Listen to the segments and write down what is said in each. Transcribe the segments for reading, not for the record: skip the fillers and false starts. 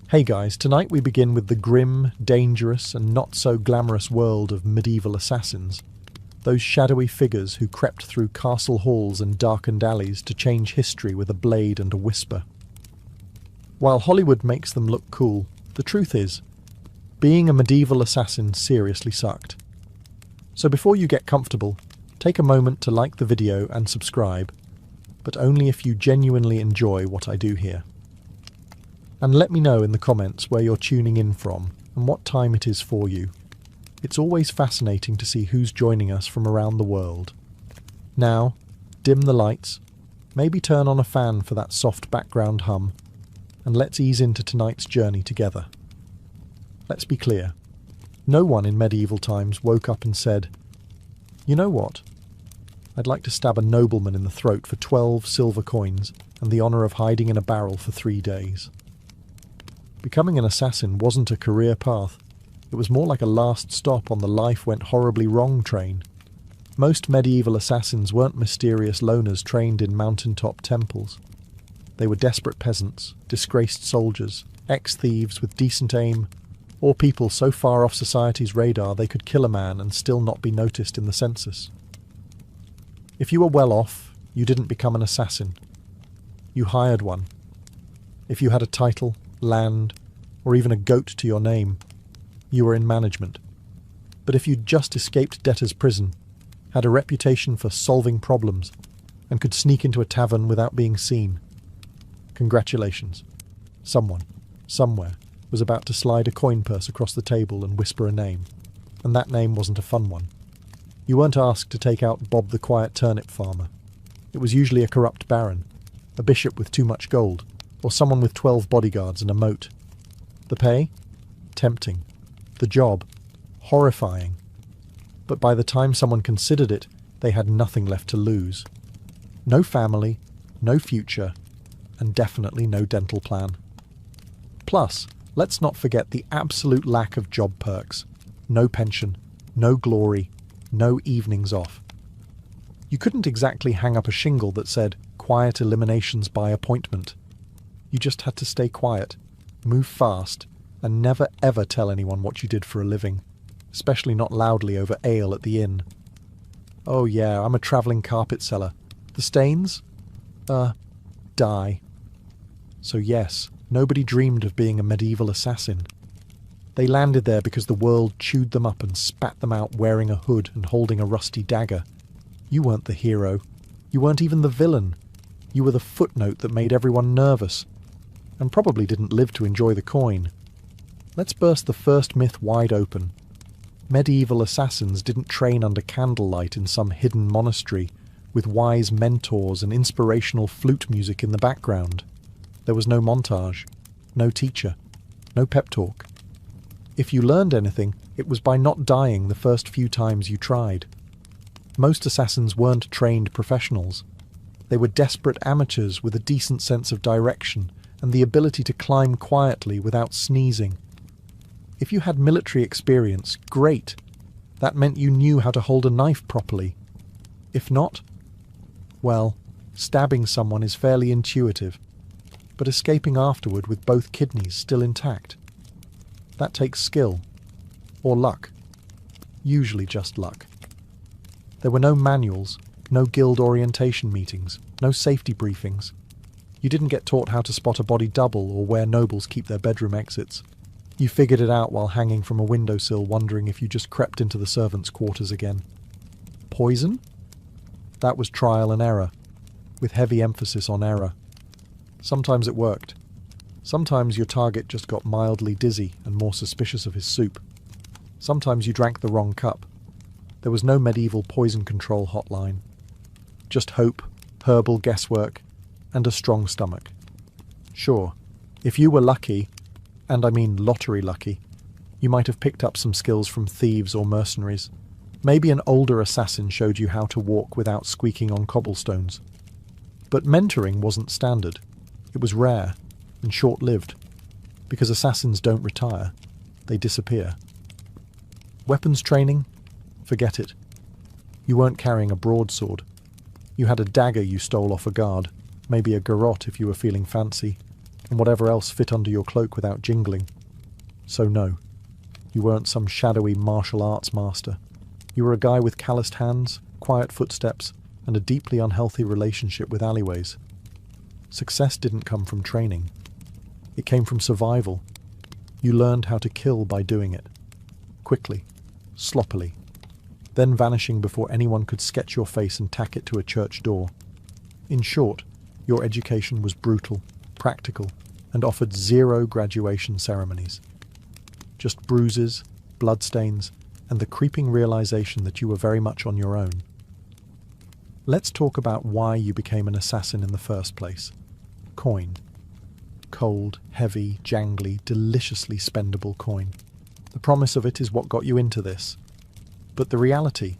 Hey guys, tonight we begin with the grim, dangerous and not so glamorous world of medieval assassins. Those shadowy figures who crept through castle halls and darkened alleys to change history with a blade and a whisper. While Hollywood makes them look cool, the truth is, being a medieval assassin seriously sucked. So before you get comfortable, take a moment to like the video and subscribe, but only if you genuinely enjoy what I do here. And let me know in the comments where you're tuning in from and what time it is for you. It's always fascinating to see who's joining us from around the world. Now, dim the lights, maybe turn on a fan for that soft background hum, and let's ease into tonight's journey together. Let's be clear, no one in medieval times woke up and said, "You know what? I'd like to stab a nobleman in the throat for 12 silver coins and the honour of hiding in a barrel for 3 days." Becoming an assassin wasn't a career path. It was more like a last stop on the life went horribly wrong train. Most medieval assassins weren't mysterious loners trained in mountaintop temples. They were desperate peasants, disgraced soldiers, ex-thieves with decent aim, or people so far off society's radar they could kill a man and still not be noticed in the census. If you were well off, you didn't become an assassin. You hired one. If you had a title, land, or even a goat to your name, you were in management. But if you'd just escaped debtor's prison, had a reputation for solving problems, and could sneak into a tavern without being seen, congratulations. Someone, somewhere, was about to slide a coin purse across the table and whisper a name, and that name wasn't a fun one. You weren't asked to take out Bob the Quiet Turnip Farmer. It was usually a corrupt baron, a bishop with too much gold, or someone with 12 bodyguards and a moat. The pay? Tempting. The job? Horrifying. But by the time someone considered it, they had nothing left to lose. No family, no future, and definitely no dental plan. Plus, let's not forget the absolute lack of job perks. No pension, no glory, no evenings off. You couldn't exactly hang up a shingle that said, "Quiet eliminations by appointment." You just had to stay quiet, move fast, and never ever tell anyone what you did for a living, especially not loudly over ale at the inn. "Oh yeah, I'm a travelling carpet seller. The stains? Die." So yes, nobody dreamed of being a medieval assassin. They landed there because the world chewed them up and spat them out wearing a hood and holding a rusty dagger. You weren't the hero. You weren't even the villain. You were the footnote that made everyone nervous, and probably didn't live to enjoy the coin. Let's burst the first myth wide open. Medieval assassins didn't train under candlelight in some hidden monastery, with wise mentors and inspirational flute music in the background. There was no montage, no teacher, no pep talk. If you learned anything, it was by not dying the first few times you tried. Most assassins weren't trained professionals. They were desperate amateurs with a decent sense of direction and the ability to climb quietly without sneezing. If you had military experience, great. That meant you knew how to hold a knife properly. If not, well, stabbing someone is fairly intuitive, but escaping afterward with both kidneys still intact. That takes skill. Or luck. Usually just luck. There were no manuals, no guild orientation meetings, no safety briefings. You didn't get taught how to spot a body double or where nobles keep their bedroom exits. You figured it out while hanging from a windowsill wondering if you just crept into the servants' quarters again. Poison? That was trial and error, with heavy emphasis on error. Sometimes it worked. Sometimes your target just got mildly dizzy and more suspicious of his soup. Sometimes you drank the wrong cup. There was no medieval poison control hotline. Just hope, herbal guesswork, and a strong stomach. Sure, if you were lucky, and I mean lottery lucky, you might have picked up some skills from thieves or mercenaries. Maybe an older assassin showed you how to walk without squeaking on cobblestones. But mentoring wasn't standard. It was rare and short-lived, because assassins don't retire, they disappear. Weapons training? Forget it. You weren't carrying a broadsword. You had a dagger you stole off a guard, maybe a garrote if you were feeling fancy, and whatever else fit under your cloak without jingling. So no, you weren't some shadowy martial arts master. You were a guy with calloused hands, quiet footsteps, and a deeply unhealthy relationship with alleyways. Success didn't come from training. It came from survival. You learned how to kill by doing it. Quickly, sloppily, then vanishing before anyone could sketch your face and tack it to a church door. In short, your education was brutal, practical, and offered zero graduation ceremonies. Just bruises, bloodstains, and the creeping realization that you were very much on your own. Let's talk about why you became an assassin in the first place. Coin. Cold, heavy, jangly, deliciously spendable coin. The promise of it is what got you into this. But the reality,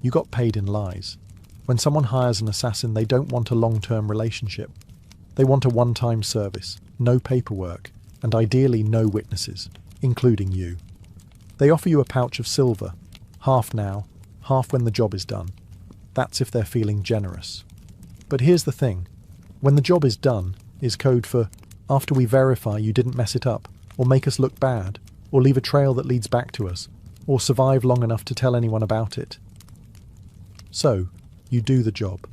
you got paid in lies. When someone hires an assassin, they don't want a long-term relationship. They want a one-time service, no paperwork, and ideally no witnesses, including you. They offer you a pouch of silver, half now, half when the job is done. That's if they're feeling generous. But here's the thing. When the job is done is code for after we verify you didn't mess it up, or make us look bad, or leave a trail that leads back to us, or survive long enough to tell anyone about it. So, you do the job.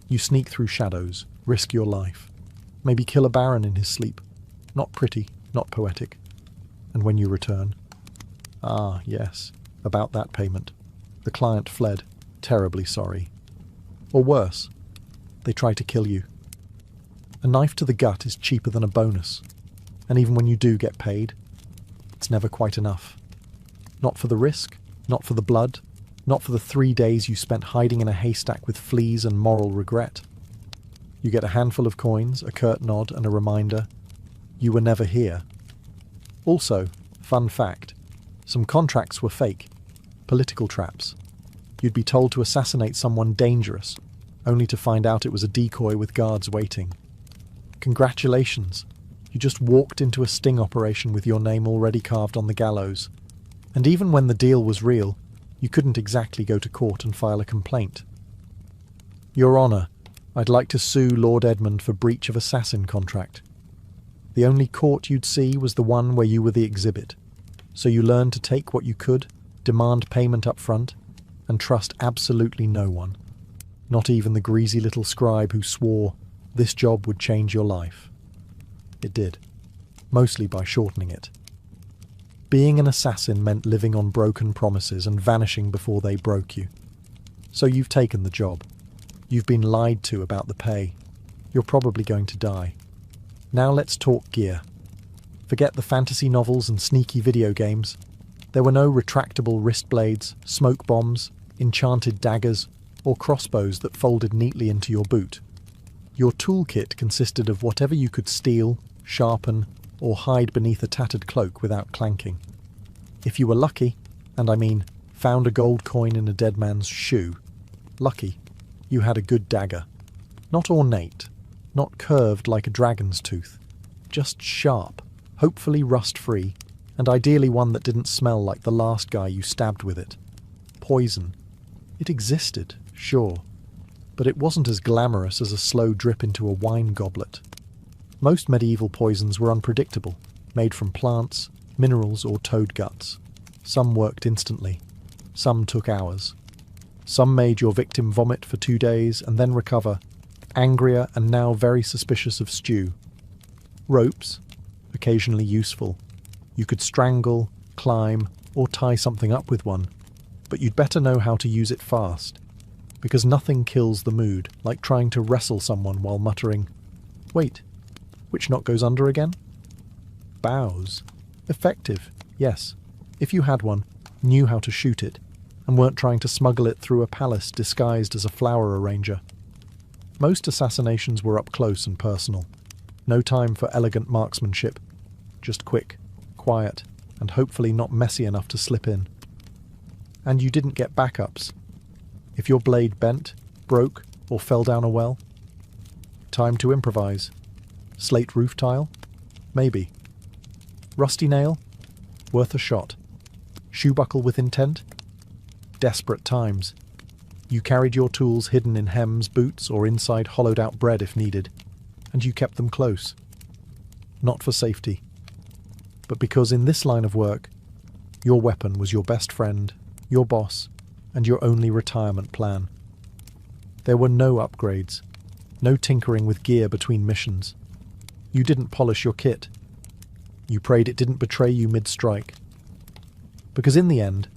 You sneak through shadows, risk your life. Maybe kill a baron in his sleep. Not pretty, not poetic. And when you return... Ah, yes, about that payment. The client fled, terribly sorry. Or worse, they try to kill you. A knife to the gut is cheaper than a bonus. And even when you do get paid, it's never quite enough. Not for the risk, not for the blood, not for the 3 days you spent hiding in a haystack with fleas and moral regret. You get a handful of coins, a curt nod, and a reminder, you were never here. Also, fun fact, some contracts were fake, political traps. You'd be told to assassinate someone dangerous, only to find out it was a decoy with guards waiting. Congratulations, you just walked into a sting operation with your name already carved on the gallows. And even when the deal was real, you couldn't exactly go to court and file a complaint. Your Honour, I'd like to sue Lord Edmund for breach of assassin contract. The only court you'd see was the one where you were the exhibit. So you learned to take what you could, demand payment up front, and trust absolutely no one. Not even the greasy little scribe who swore this job would change your life. It did, mostly by shortening it. Being an assassin meant living on broken promises and vanishing before they broke you. So you've taken the job. You've been lied to about the pay. You're probably going to die. Now let's talk gear. Forget the fantasy novels and sneaky video games. There were no retractable wrist blades, smoke bombs, enchanted daggers, or crossbows that folded neatly into your boot. Your toolkit consisted of whatever you could steal, sharpen, or hide beneath a tattered cloak without clanking. If you were lucky, and I mean found a gold coin in a dead man's shoe, lucky, you had a good dagger. Not ornate, not curved like a dragon's tooth, just sharp, hopefully rust-free, and ideally one that didn't smell like the last guy you stabbed with it. Poison. It existed, sure, but it wasn't as glamorous as a slow drip into a wine goblet. Most medieval poisons were unpredictable, made from plants, minerals, or toad guts. Some worked instantly. Some took hours. Some made your victim vomit for 2 days and then recover, angrier and now very suspicious of stew. Ropes, occasionally useful. You could strangle, climb, or tie something up with one, but you'd better know how to use it fast, because nothing kills the mood like trying to wrestle someone while muttering, "Wait, which knot goes under again?" Bows. Effective, yes, if you had one, knew how to shoot it, and weren't trying to smuggle it through a palace disguised as a flower arranger. Most assassinations were up close and personal. No time for elegant marksmanship. Just quick, quiet, and hopefully not messy enough to slip in. And you didn't get backups. If your blade bent, broke, or fell down a well, time to improvise. Slate roof tile? Maybe. Rusty nail? Worth a shot. Shoe buckle with intent? Desperate times. You carried your tools hidden in hems, boots, or inside hollowed-out bread if needed, and you kept them close. not for safety, but because in this line of work, your weapon was your best friend, your boss, and your only retirement plan. There were no upgrades, no tinkering with gear between missions. You didn't polish your kit. You prayed it didn't betray you mid-strike. Because in the end,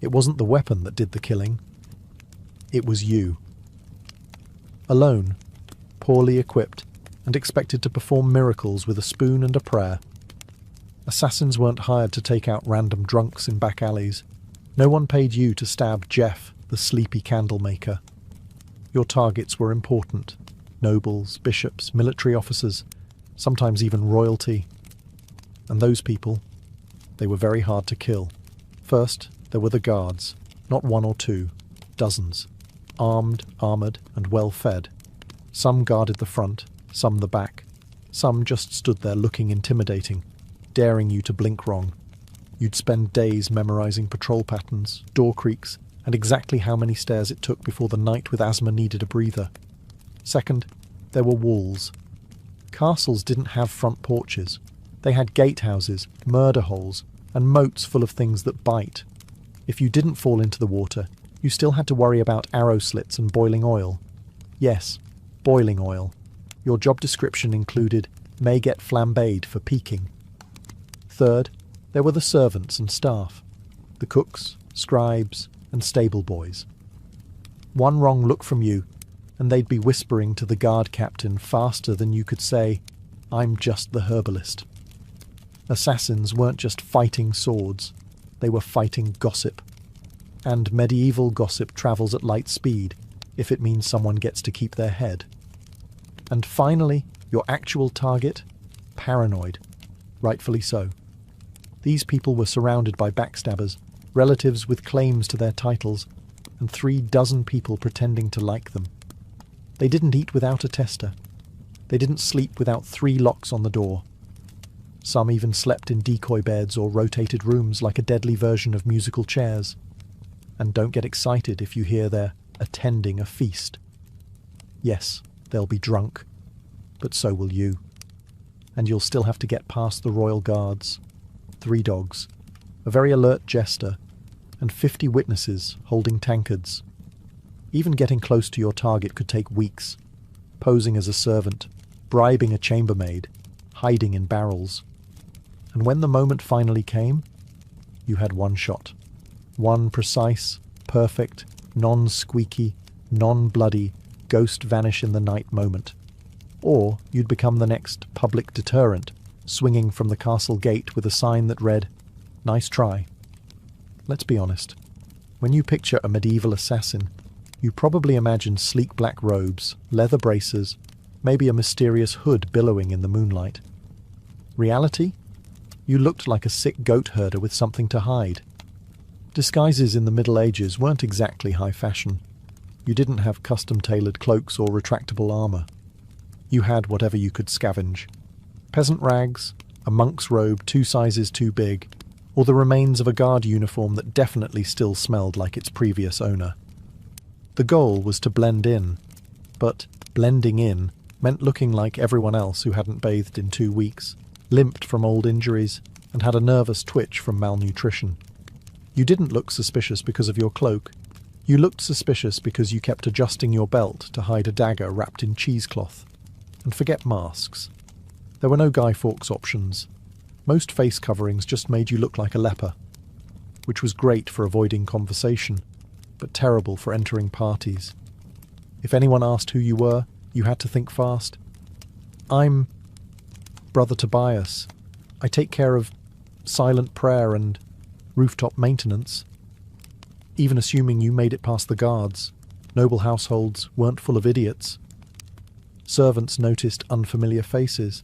it wasn't the weapon that did the killing. It was you. Alone, poorly equipped, and expected to perform miracles with a spoon and a prayer. Assassins weren't hired to take out random drunks in back alleys. No one paid you to stab Jeff, the sleepy candlemaker. Your targets were important. Nobles, bishops, military officers, sometimes even royalty. And those people, they were very hard to kill. First, there were the guards, not one or two, dozens. Armed, armoured, and well-fed. Some guarded the front, some the back. Some just stood there looking intimidating, daring you to blink wrong. You'd spend days memorising patrol patterns, door creaks, and exactly how many stairs it took before the knight with asthma needed a breather. Second, there were walls. Castles didn't have front porches. They had gatehouses, murder holes, and moats full of things that bite. If you didn't fall into the water, you still had to worry about arrow slits and boiling oil. Yes, boiling oil. Your job description included may get flambéed for peeking. Third, there were the servants and staff, the cooks, scribes, and stable boys. One wrong look from you, and they'd be whispering to the guard captain faster than you could say, "I'm just the herbalist." Assassins weren't just fighting swords, they were fighting gossip. And medieval gossip travels at light speed, if it means someone gets to keep their head. And finally, your actual target? Paranoid. Rightfully so. These people were surrounded by backstabbers, relatives with claims to their titles, and 36 people pretending to like them. They didn't eat without a tester. They didn't sleep without 3 locks on the door. Some even slept in decoy beds or rotated rooms like a deadly version of musical chairs. And don't get excited if you hear they're attending a feast. Yes, they'll be drunk, but so will you. And you'll still have to get past the royal guards, 3 dogs, a very alert jester, and 50 witnesses holding tankards. Even getting close to your target could take weeks, posing as a servant, bribing a chambermaid, hiding in barrels. And when the moment finally came, you had one shot. One precise, perfect, non-squeaky, non-bloody, ghost vanish in the night moment. Or you'd become the next public deterrent, swinging from the castle gate with a sign that read, "Nice try." Let's be honest. When you picture a medieval assassin, you probably imagine sleek black robes, leather braces, maybe a mysterious hood billowing in the moonlight. Reality? You looked like a sick goat herder with something to hide. Disguises in the Middle Ages weren't exactly high fashion. You didn't have custom-tailored cloaks or retractable armour. You had whatever you could scavenge. Peasant rags, a monk's robe 2 sizes too big, or the remains of a guard uniform that definitely still smelled like its previous owner. The goal was to blend in, but blending in meant looking like everyone else who hadn't bathed in 2 weeks, limped from old injuries, and had a nervous twitch from malnutrition. You didn't look suspicious because of your cloak. You looked suspicious because you kept adjusting your belt to hide a dagger wrapped in cheesecloth. And forget masks. There were no Guy Fawkes options. Most face coverings just made you look like a leper, which was great for avoiding conversation, but terrible for entering parties. If anyone asked who you were, you had to think fast. "I'm Brother Tobias. I take care of silent prayer and rooftop maintenance." Even assuming you made it past the guards, noble households weren't full of idiots. Servants noticed unfamiliar faces,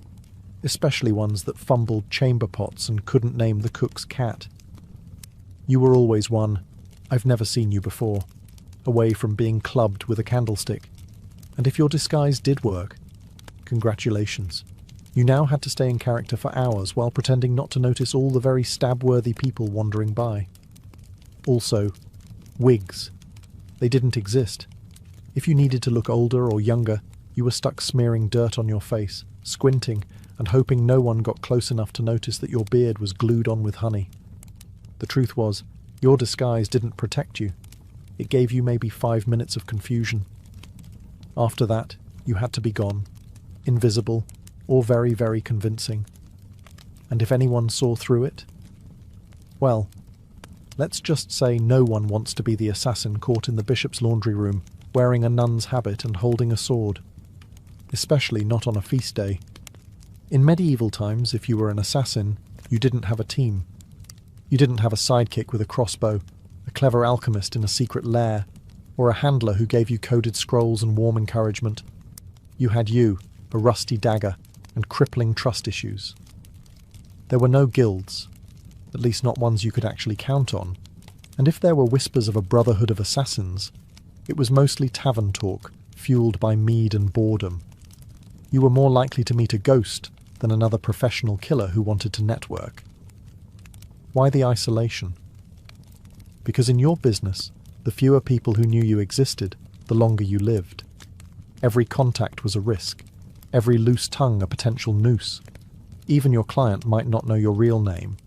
especially ones that fumbled chamber pots and couldn't name the cook's cat. You were always one, "I've never seen you before," away from being clubbed with a candlestick. And if your disguise did work, congratulations. You now had to stay in character for hours while pretending not to notice all the very stab-worthy people wandering by. Also, wigs. They didn't exist. If you needed to look older or younger, you were stuck smearing dirt on your face, squinting, and hoping no one got close enough to notice that your beard was glued on with honey. The truth was, your disguise didn't protect you. It gave you maybe 5 minutes of confusion. After that, you had to be gone, invisible, or very, very convincing. And if anyone saw through it, well, let's just say no one wants to be the assassin caught in the bishop's laundry room, wearing a nun's habit and holding a sword. Especially not on a feast day. In medieval times, if you were an assassin, you didn't have a team. You didn't have a sidekick with a crossbow, a clever alchemist in a secret lair, or a handler who gave you coded scrolls and warm encouragement. You had you, a rusty dagger, and crippling trust issues. There were no guilds, at least not ones you could actually count on, and if there were whispers of a brotherhood of assassins, it was mostly tavern talk, fueled by mead and boredom. You were more likely to meet a ghost than another professional killer who wanted to network. Why the isolation? Because in your business, the fewer people who knew you existed, the longer you lived. Every contact was a risk, every loose tongue a potential noose. Even your client might not know your real name.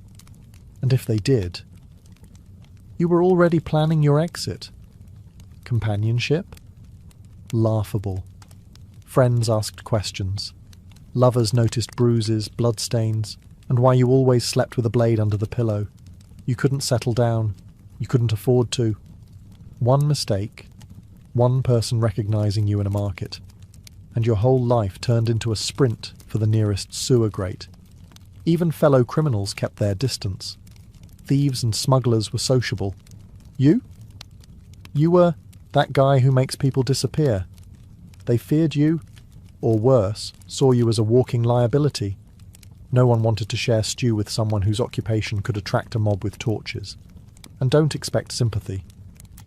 And if they did, you were already planning your exit. Companionship? Laughable. Friends asked questions. Lovers noticed bruises, bloodstains, and why you always slept with a blade under the pillow. You couldn't settle down. You couldn't afford to. One mistake, one person recognizing you in a market, and your whole life turned into a sprint for the nearest sewer grate. Even fellow criminals kept their distance. Thieves and smugglers were sociable. You? You were that guy who makes people disappear. They feared you, or worse, saw you as a walking liability. No one wanted to share stew with someone whose occupation could attract a mob with torches. And don't expect sympathy.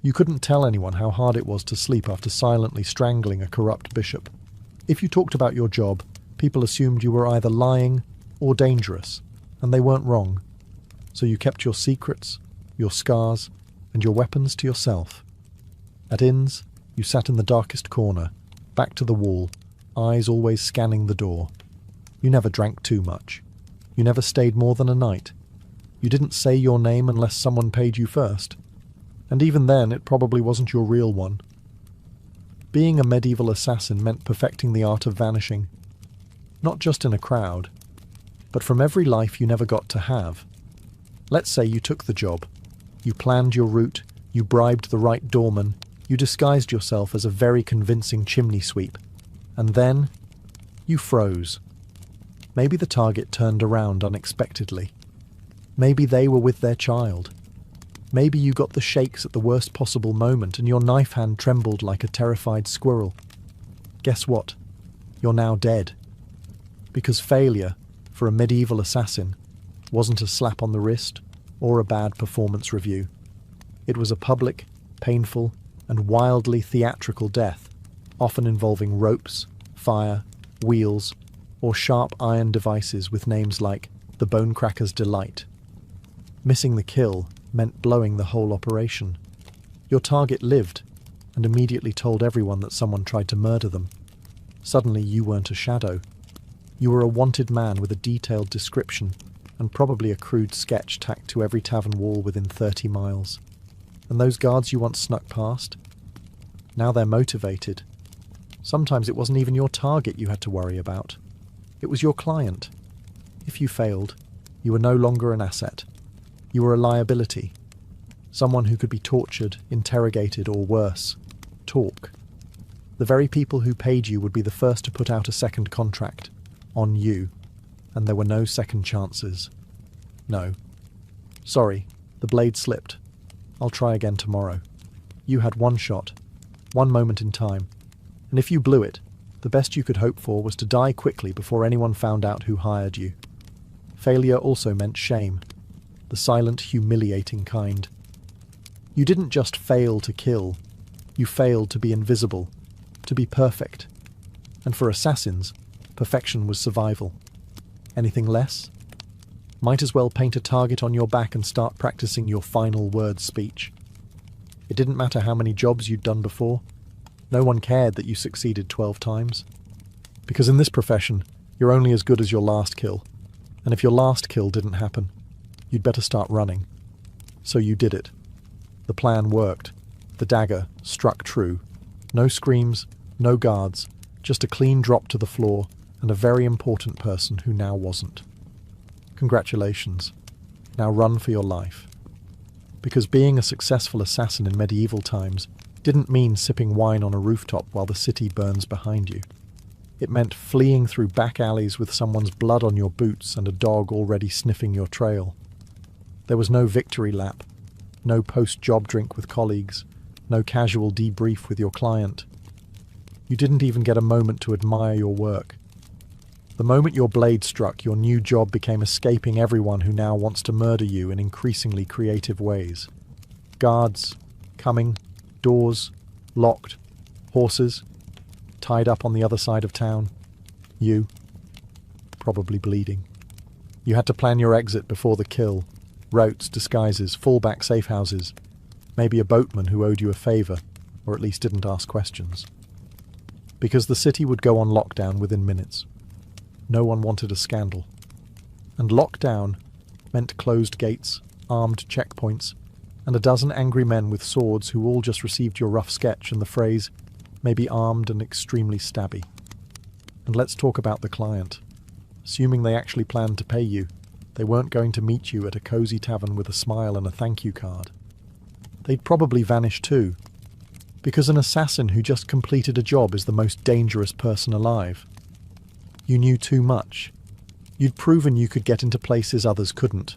You couldn't tell anyone how hard it was to sleep after silently strangling a corrupt bishop. If you talked about your job, people assumed you were either lying or dangerous, and they weren't wrong. So you kept your secrets, your scars, and your weapons to yourself. At inns, you sat in the darkest corner, back to the wall, eyes always scanning the door. You never drank too much. You never stayed more than a night. You didn't say your name unless someone paid you first. And even then, it probably wasn't your real one. Being a medieval assassin meant perfecting the art of vanishing. Not just in a crowd, but from every life you never got to have. Let's say you took the job. You planned your route, you bribed the right doorman, you disguised yourself as a very convincing chimney sweep. And then, you froze. Maybe the target turned around unexpectedly. Maybe they were with their child. Maybe you got the shakes at the worst possible moment and your knife hand trembled like a terrified squirrel. Guess what? You're now dead. Because failure, for a medieval assassin, wasn't a slap on the wrist or a bad performance review. It was a public, painful, and wildly theatrical death, often involving ropes, fire, wheels, or sharp iron devices with names like the Bonecracker's Delight. Missing the kill meant blowing the whole operation. Your target lived, and immediately told everyone that someone tried to murder them. Suddenly you weren't a shadow. You were a wanted man with a detailed description, and probably a crude sketch tacked to every tavern wall within 30 miles. And those guards you once snuck past? Now they're motivated. Sometimes it wasn't even your target you had to worry about. It was your client. If you failed, you were no longer an asset. You were a liability. Someone who could be tortured, interrogated, or worse, talk. The very people who paid you would be the first to put out a second contract, on you, and there were no second chances. No. Sorry, the blade slipped. I'll try again tomorrow. You had one shot, one moment in time, and if you blew it, the best you could hope for was to die quickly before anyone found out who hired you. Failure also meant shame, the silent, humiliating kind. You didn't just fail to kill, you failed to be invisible, to be perfect. And for assassins, perfection was survival. Anything less? Might as well paint a target on your back and start practicing your final word speech. It didn't matter how many jobs you'd done before. No one cared that you succeeded 12 times. Because in this profession, You're only as good as your last kill. And if your last kill didn't happen, you'd better start running. So you did it. The plan worked. The dagger struck true. No screams, no guards, just a clean drop to the floor and a very important person who now wasn't. Congratulations. Now run for your life. Because being a successful assassin in medieval times didn't mean sipping wine on a rooftop while the city burns behind you. It meant fleeing through back alleys with someone's blood on your boots and a dog already sniffing your trail. There was no victory lap, no post-job drink with colleagues, no casual debrief with your client. You didn't even get a moment to admire your work. The moment your blade struck, your new job became escaping everyone who now wants to murder you in increasingly creative ways. Guards, coming, doors, locked, horses, tied up on the other side of town. You, probably bleeding. You had to plan your exit before the kill. Routes, disguises, fallback safe houses. Maybe a boatman who owed you a favour, or at least didn't ask questions. Because the city would go on lockdown within minutes. No one wanted a scandal. And lockdown meant closed gates, armed checkpoints, and a dozen angry men with swords who all just received your rough sketch and the phrase, maybe armed and extremely stabby. And let's talk about the client. Assuming they actually planned to pay you, they weren't going to meet you at a cosy tavern with a smile and a thank you card. They'd probably vanish too, because an assassin who just completed a job is the most dangerous person alive. You knew too much. You'd proven you could get into places others couldn't.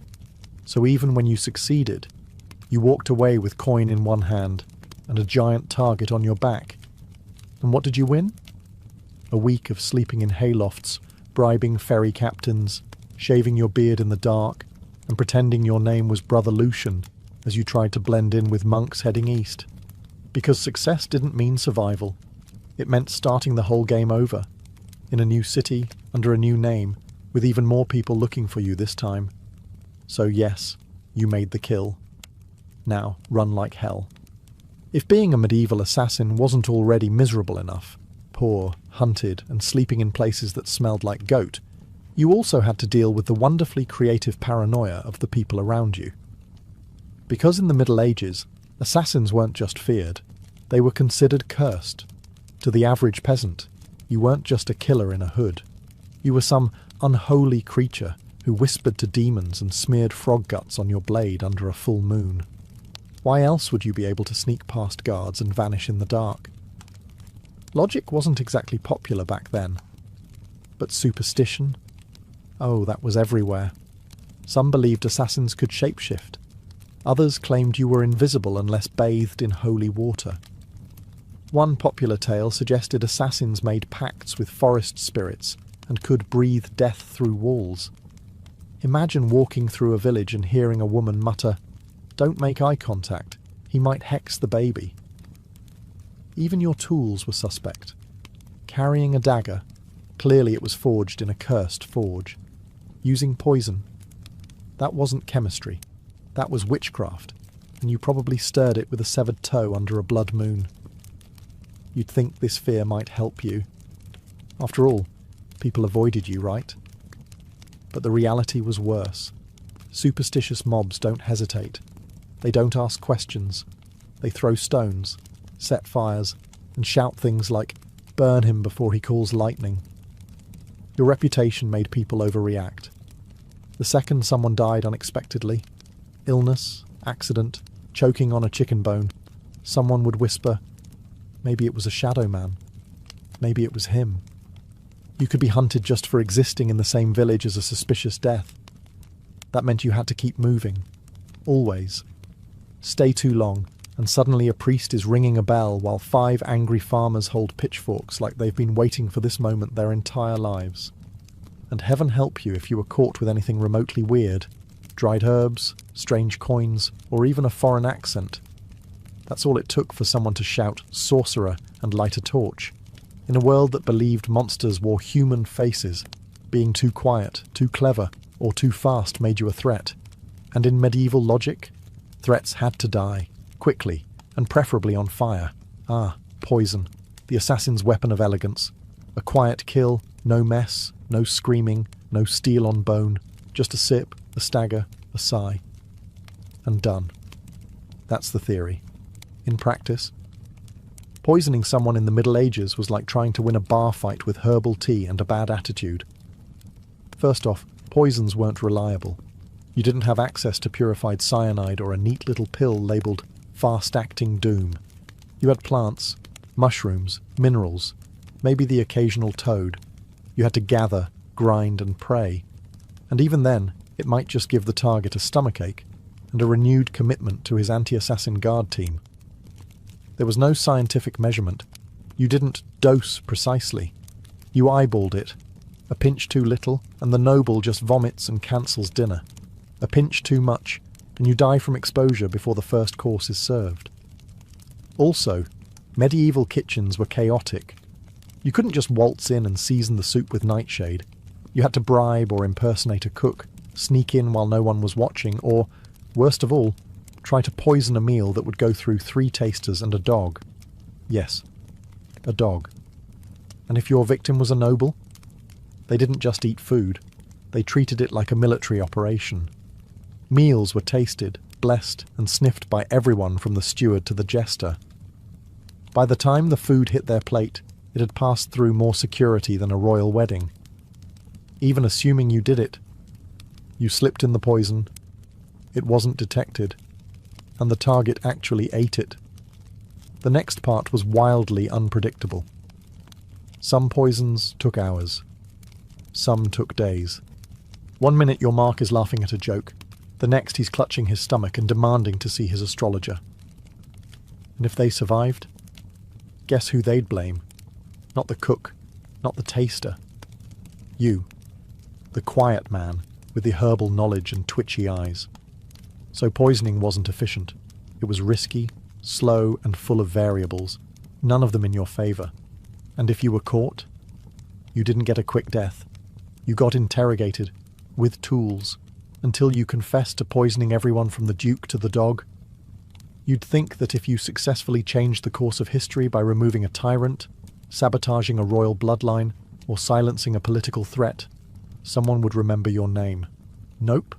So even when you succeeded, you walked away with coin in one hand and a giant target on your back. And what did you win? A week of sleeping in haylofts, bribing ferry captains, shaving your beard in the dark, and pretending your name was Brother Lucian as you tried to blend in with monks heading east. Because success didn't mean survival. It meant starting the whole game over, in a new city, under a new name, with even more people looking for you this time. So yes, you made the kill. Now run like hell. If being a medieval assassin wasn't already miserable enough, poor, hunted, and sleeping in places that smelled like goat, you also had to deal with the wonderfully creative paranoia of the people around you. Because in the Middle Ages, assassins weren't just feared, they were considered cursed. To the average peasant, you weren't just a killer in a hood. You were some unholy creature who whispered to demons and smeared frog guts on your blade under a full moon. Why else would you be able to sneak past guards and vanish in the dark? Logic wasn't exactly popular back then. But superstition? Oh, that was everywhere. Some believed assassins could shapeshift. Others claimed you were invisible unless bathed in holy water. One popular tale suggested assassins made pacts with forest spirits and could breathe death through walls. Imagine walking through a village and hearing a woman mutter, "Don't make eye contact, he might hex the baby." Even your tools were suspect. Carrying a dagger, clearly it was forged in a cursed forge. Using poison, that wasn't chemistry, that was witchcraft, and you probably stirred it with a severed toe under a blood moon. You'd think this fear might help you. After all, people avoided you, right? But the reality was worse. Superstitious mobs don't hesitate. They don't ask questions. They throw stones, set fires, and shout things like, "Burn him before he calls lightning." Your reputation made people overreact. The second someone died unexpectedly, illness, accident, choking on a chicken bone, someone would whisper, "Maybe it was a shadow man. Maybe it was him." You could be hunted just for existing in the same village as a suspicious death. That meant you had to keep moving. Always. Stay too long, and suddenly a priest is ringing a bell while 5 angry farmers hold pitchforks like they've been waiting for this moment their entire lives. And heaven help you if you were caught with anything remotely weird. Dried herbs, strange coins, or even a foreign accent. That's all it took for someone to shout, "Sorcerer," and light a torch. In a world that believed monsters wore human faces, being too quiet, too clever, or too fast made you a threat. And in medieval logic, threats had to die, quickly, and preferably on fire. Poison, the assassin's weapon of elegance. A quiet kill, no mess, No screaming, no steel on bone, just a sip, a stagger, a sigh. And done. That's the theory. In practice, poisoning someone in the Middle Ages was like trying to win a bar fight with herbal tea and a bad attitude. First off, poisons weren't reliable. You didn't have access to purified cyanide or a neat little pill labelled fast-acting doom. You had plants, mushrooms, minerals, maybe the occasional toad. You had to gather, grind and pray. And even then, it might just give the target a stomachache and a renewed commitment to his anti-assassin guard team. There was no scientific measurement. You didn't dose precisely. You eyeballed it. A pinch too little, and the noble just vomits and cancels dinner. A pinch too much, and you die from exposure before the first course is served. Also, medieval kitchens were chaotic. You couldn't just waltz in and season the soup with nightshade. You had to bribe or impersonate a cook, sneak in while no one was watching, or, worst of all, try to poison a meal that would go through 3 tasters and a dog. Yes, a dog. And if your victim was a noble, they didn't just eat food, they treated it like a military operation. Meals were tasted, blessed, and sniffed by everyone from the steward to the jester. By the time the food hit their plate, it had passed through more security than a royal wedding. Even assuming you did it, you slipped in the poison, it wasn't detected, and the target actually ate it. The next part was wildly unpredictable. Some poisons took hours. Some took days. One minute your mark is laughing at a joke, the next he's clutching his stomach and demanding to see his astrologer. And if they survived, guess who they'd blame? Not the cook, not the taster. You, the quiet man with the herbal knowledge and twitchy eyes. So poisoning wasn't efficient. It was risky, slow, and full of variables, none of them in your favour. And if you were caught, you didn't get a quick death. You got interrogated, with tools, until you confessed to poisoning everyone from the Duke to the dog. You'd think that if you successfully changed the course of history by removing a tyrant, sabotaging a royal bloodline, or silencing a political threat, someone would remember your name. Nope.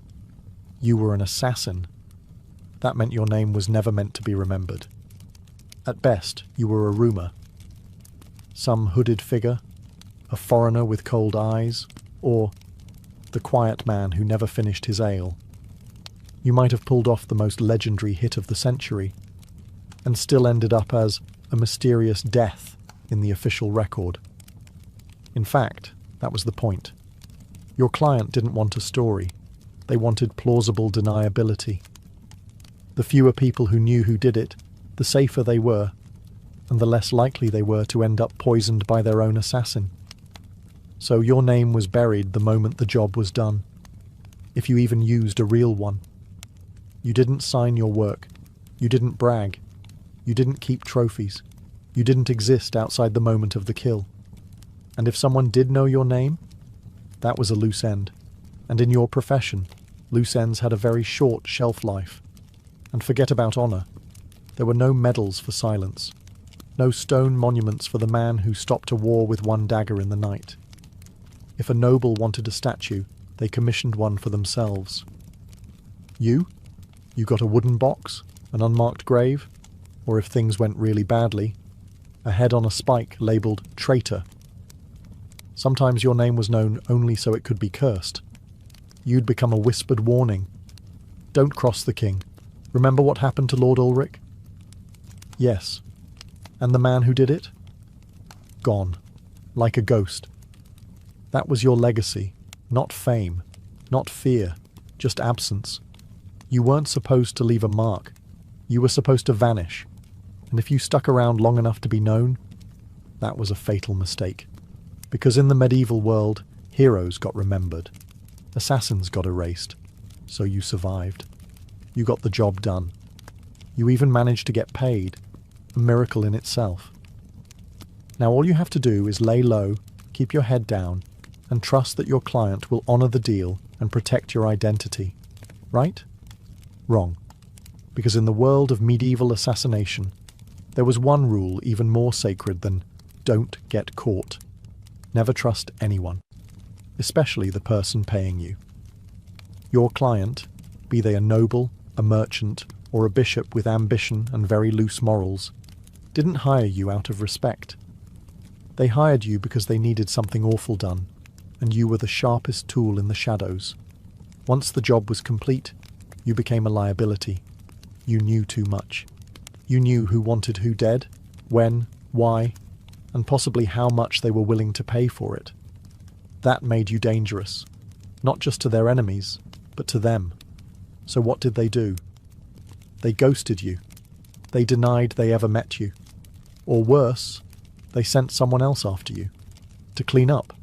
You were an assassin. That meant your name was never meant to be remembered. At best, you were a rumour. Some hooded figure, a foreigner with cold eyes, or the quiet man who never finished his ale. You might have pulled off the most legendary hit of the century, and still ended up as a mysterious death in the official record. In fact, that was the point. Your client didn't want a story. They wanted plausible deniability. The fewer people who knew who did it, the safer they were, and the less likely they were to end up poisoned by their own assassin. So your name was buried the moment the job was done, if you even used a real one. You didn't sign your work. You didn't brag. You didn't keep trophies. You didn't exist outside the moment of the kill. And if someone did know your name, that was a loose end. And in your profession, loose ends had a very short shelf life. And forget about honour. There were no medals for silence. No stone monuments for the man who stopped a war with one dagger in the night. If a noble wanted a statue, they commissioned one for themselves. You got a wooden box, an unmarked grave, or if things went really badly, a head on a spike labelled traitor. Sometimes your name was known only so it could be cursed. You'd become a whispered warning. Don't cross the king. Remember what happened to Lord Ulrich? Yes. And the man who did it? Gone. Like a ghost. That was your legacy. Not fame. Not fear. Just absence. You weren't supposed to leave a mark. You were supposed to vanish. And if you stuck around long enough to be known, that was a fatal mistake. Because in the medieval world, heroes got remembered. Assassins got erased. So you survived. You got the job done. You even managed to get paid. A miracle in itself. Now all you have to do is lay low, keep your head down, and trust that your client will honour the deal and protect your identity. Right? Wrong. Because in the world of medieval assassination, there was one rule even more sacred than don't get caught. Never trust anyone. especially the person paying you. Your client, be they a noble, a merchant, or a bishop with ambition and very loose morals, didn't hire you out of respect. They hired you because they needed something awful done, and you were the sharpest tool in the shadows. Once the job was complete, you became a liability. You knew too much. You knew who wanted who dead, when, why, and possibly how much they were willing to pay for it. That made you dangerous, not just to their enemies, but to them. So what did they do? They ghosted you. They denied they ever met you. Or worse, they sent someone else after you, to clean up,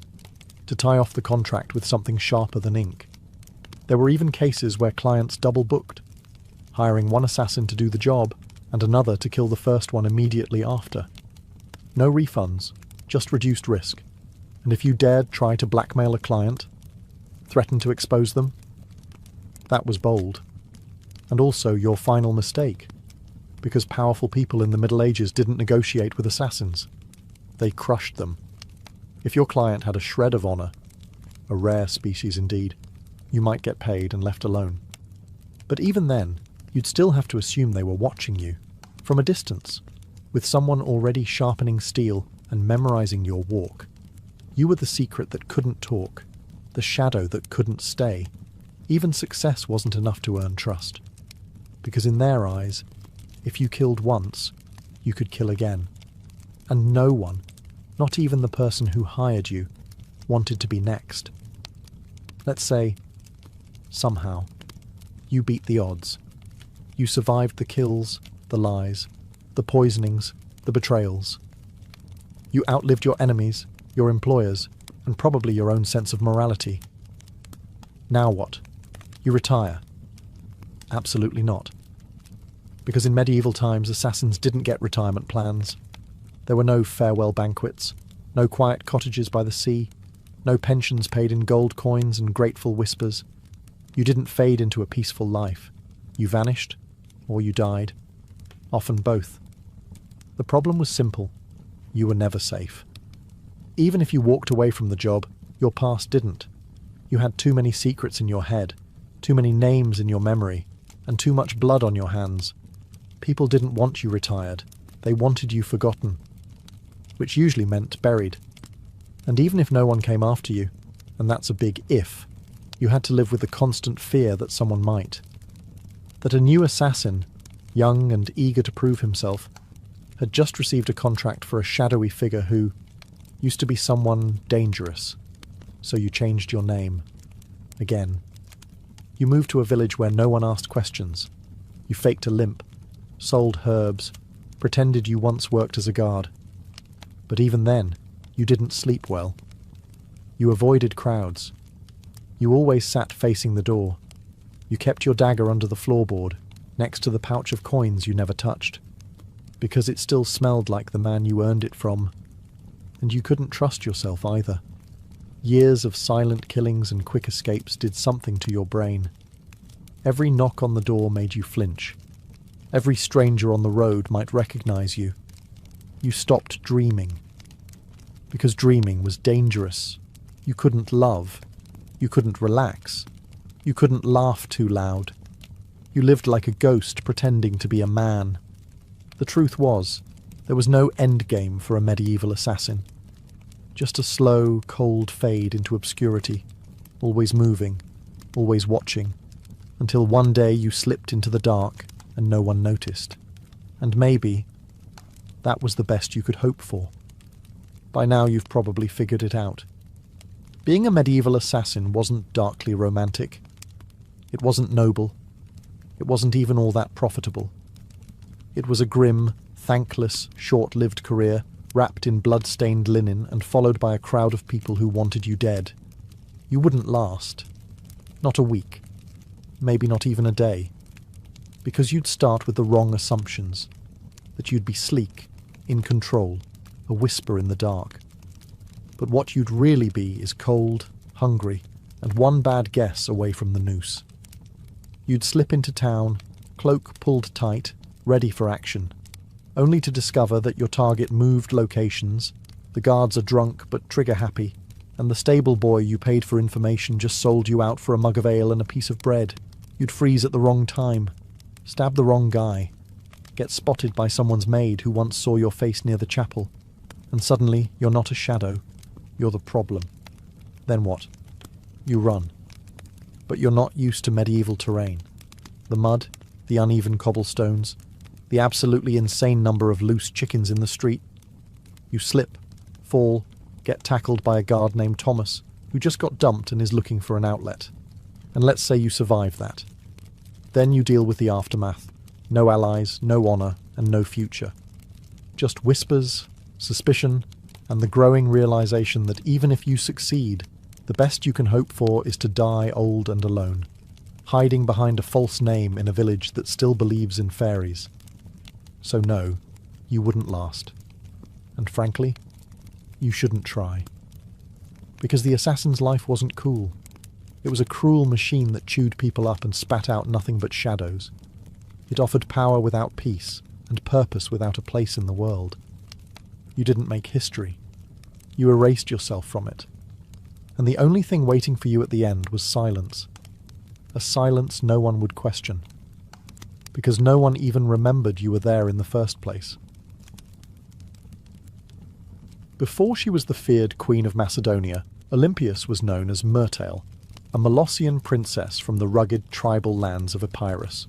to tie off the contract with something sharper than ink. There were even cases where clients double-booked, hiring one assassin to do the job and another to kill the first one immediately after. No refunds, just reduced risk. And if you dared try to blackmail a client, threaten to expose them, that was bold. And also your final mistake, because powerful people in the Middle Ages didn't negotiate with assassins. They crushed them. If your client had a shred of honor, a rare species indeed, you might get paid and left alone. But even then, you'd still have to assume they were watching you, from a distance, with someone already sharpening steel and memorizing your walk. You were the secret that couldn't talk, the shadow that couldn't stay. Even success wasn't enough to earn trust. Because in their eyes, if you killed once, you could kill again. And no one, not even the person who hired you, wanted to be next. Let's say, somehow, you beat the odds. You survived the kills, the lies, the poisonings, the betrayals. You outlived your enemies, your employers, and probably your own sense of morality. Now what? You retire? Absolutely not. Because in medieval times, assassins didn't get retirement plans. There were no farewell banquets, no quiet cottages by the sea, no pensions paid in gold coins and grateful whispers. You didn't fade into a peaceful life. You vanished, or you died. Often both. The problem was simple. You were never safe. Even if you walked away from the job, your past didn't. You had too many secrets in your head, too many names in your memory, and too much blood on your hands. People didn't want you retired. They wanted you forgotten, which usually meant buried. And even if no one came after you, and that's a big if, you had to live with the constant fear that someone might. That a new assassin, young and eager to prove himself, had just received a contract for a shadowy figure who used to be someone dangerous. So you changed your name. Again. You moved to a village where no one asked questions. You faked a limp, sold herbs, pretended you once worked as a guard. But even then, you didn't sleep well. You avoided crowds. You always sat facing the door. You kept your dagger under the floorboard, next to the pouch of coins you never touched, because it still smelled like the man you earned it from. And you couldn't trust yourself either. Years of silent killings and quick escapes did something to your brain. Every knock on the door made you flinch. Every stranger on the road might recognize you. You stopped dreaming. Because dreaming was dangerous. You couldn't love. You couldn't relax. You couldn't laugh too loud. You lived like a ghost pretending to be a man. The truth was, there was no endgame for a medieval assassin. Just a slow, cold fade into obscurity, always moving, always watching, until one day you slipped into the dark and no one noticed. And maybe that was the best you could hope for. By now you've probably figured it out. Being a medieval assassin wasn't darkly romantic. It wasn't noble. It wasn't even all that profitable. It was a grim, thankless, short-lived career, wrapped in blood-stained linen and followed by a crowd of people who wanted you dead. You wouldn't last. Not a week. Maybe not even a day. Because you'd start with the wrong assumptions. That you'd be sleek, in control, a whisper in the dark. But what you'd really be is cold, hungry, and one bad guess away from the noose. You'd slip into town, cloak pulled tight, ready for action, only to discover that your target moved locations, the guards are drunk but trigger-happy, And the stable boy you paid for information just sold you out for a mug of ale and a piece of bread. You'd freeze at the wrong time, stab the wrong guy, get spotted by someone's maid who once saw your face near the chapel, and suddenly you're not a shadow, you're the problem. Then what? You run. But you're not used to medieval terrain. The mud, the uneven cobblestones, the absolutely insane number of loose chickens in the street. You slip, fall, get tackled by a guard named Thomas, who just got dumped and is looking for an outlet. And let's say you survive that. Then you deal with the aftermath. No allies, no honour, and no future. Just whispers, suspicion, and the growing realisation that even if you succeed, the best you can hope for is to die old and alone, hiding behind a false name in a village that still believes in fairies. So no, you wouldn't last. And frankly, you shouldn't try. Because the assassin's life wasn't cool. It was a cruel machine that chewed people up and spat out nothing but shadows. It offered power without peace, and purpose without a place in the world. You didn't make history. You erased yourself from it. And the only thing waiting for you at the end was silence. A silence no one would question. Because no one even remembered you were there in the first place. Before she was the feared Queen of Macedonia, Olympias was known as Myrtale, a Molossian princess from the rugged tribal lands of Epirus.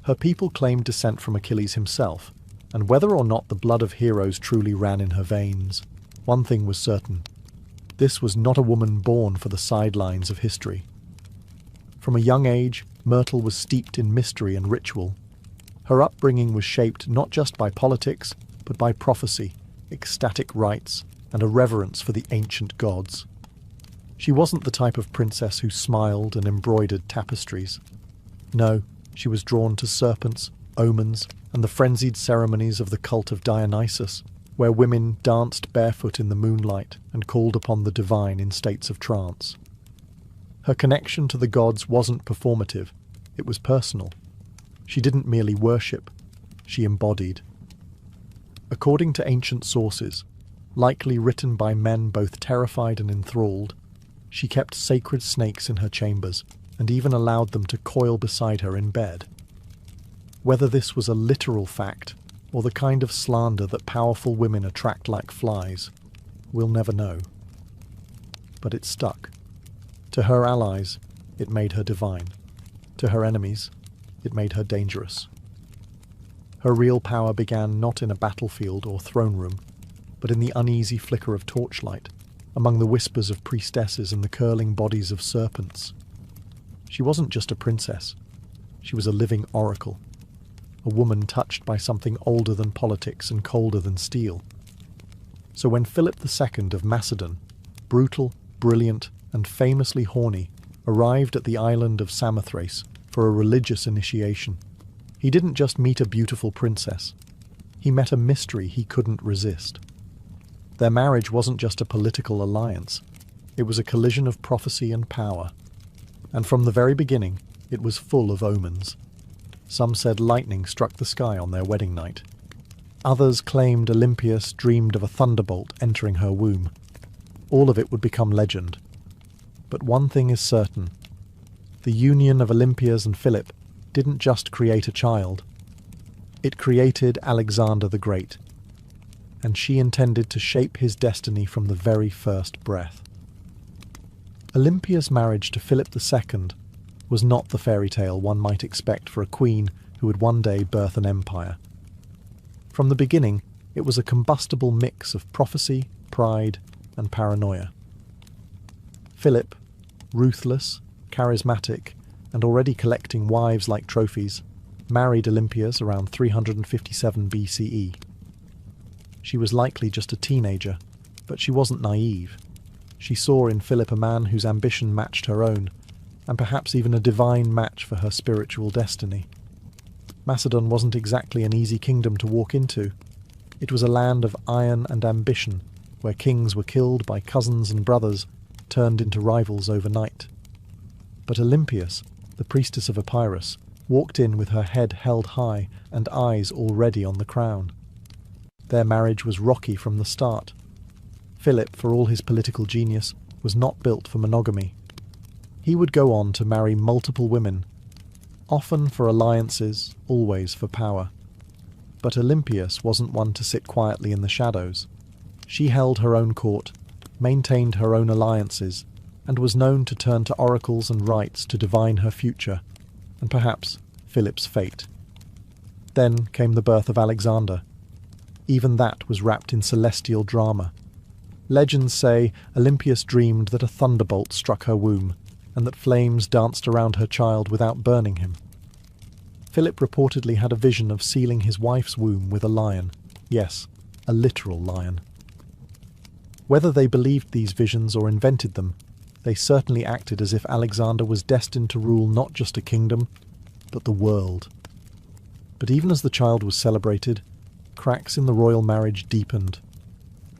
Her people claimed descent from Achilles himself, and whether or not the blood of heroes truly ran in her veins, one thing was certain. This was not a woman born for the sidelines of history. From a young age, Myrtle was steeped in mystery and ritual. Her upbringing was shaped not just by politics, but by prophecy, ecstatic rites, and a reverence for the ancient gods. She wasn't the type of princess who smiled and embroidered tapestries. No, she was drawn to serpents, omens, and the frenzied ceremonies of the cult of Dionysus, where women danced barefoot in the moonlight and called upon the divine in states of trance. Her connection to the gods wasn't performative, it was personal. She didn't merely worship, she embodied. According to ancient sources, likely written by men both terrified and enthralled, she kept sacred snakes in her chambers and even allowed them to coil beside her in bed. Whether this was a literal fact or the kind of slander that powerful women attract like flies, we'll never know. But it stuck. To her allies, it made her divine. To her enemies, it made her dangerous. Her real power began not in a battlefield or throne room, but in the uneasy flicker of torchlight, among the whispers of priestesses and the curling bodies of serpents. She wasn't just a princess. She was a living oracle, a woman touched by something older than politics and colder than steel. So when Philip II of Macedon, brutal, brilliant, and famously horny, arrived at the island of Samothrace for a religious initiation, he didn't just meet a beautiful princess. He met a mystery he couldn't resist. Their marriage wasn't just a political alliance. It was a collision of prophecy and power. And from the very beginning, it was full of omens. Some said lightning struck the sky on their wedding night. Others claimed Olympias dreamed of a thunderbolt entering her womb. All of it would become legend. But one thing is certain. The union of Olympias and Philip didn't just create a child. It created Alexander the Great. And she intended to shape his destiny from the very first breath. Olympia's marriage to Philip II was not the fairy tale one might expect for a queen who would one day birth an empire. From the beginning, it was a combustible mix of prophecy, pride, and paranoia. Philip, ruthless, charismatic, and already collecting wives like trophies, married Olympias around 357 BCE. She was likely just a teenager, but she wasn't naive. She saw in Philip a man whose ambition matched her own, and perhaps even a divine match for her spiritual destiny. Macedon wasn't exactly an easy kingdom to walk into. It was a land of iron and ambition, where kings were killed by cousins and brothers, turned into rivals overnight. But Olympias, the priestess of Epirus, walked in with her head held high and eyes already on the crown. Their marriage was rocky from the start. Philip, for all his political genius, was not built for monogamy. He would go on to marry multiple women, often for alliances, always for power. But Olympias wasn't one to sit quietly in the shadows. She held her own court, maintained her own alliances, and was known to turn to oracles and rites to divine her future, and perhaps Philip's fate. Then came the birth of Alexander. Even that was wrapped in celestial drama. Legends say Olympias dreamed that a thunderbolt struck her womb, and that flames danced around her child without burning him. Philip reportedly had a vision of sealing his wife's womb with a lion. Yes, a literal lion. Whether they believed these visions or invented them, they certainly acted as if Alexander was destined to rule not just a kingdom, but the world. But even as the child was celebrated, cracks in the royal marriage deepened.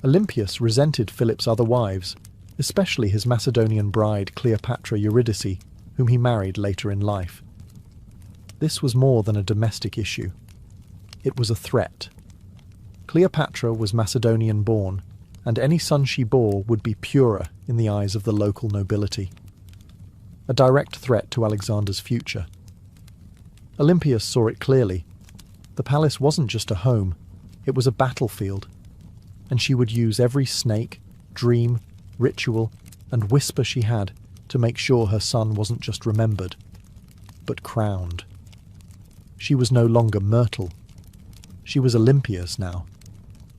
Olympias resented Philip's other wives, especially his Macedonian bride Cleopatra Eurydice, whom he married later in life. This was more than a domestic issue. It was a threat. Cleopatra was Macedonian-born, and any son she bore would be purer in the eyes of the local nobility. A direct threat to Alexander's future. Olympias saw it clearly. The palace wasn't just a home, it was a battlefield, and she would use every snake, dream, ritual, and whisper she had to make sure her son wasn't just remembered, but crowned. She was no longer Myrtle. She was Olympias now,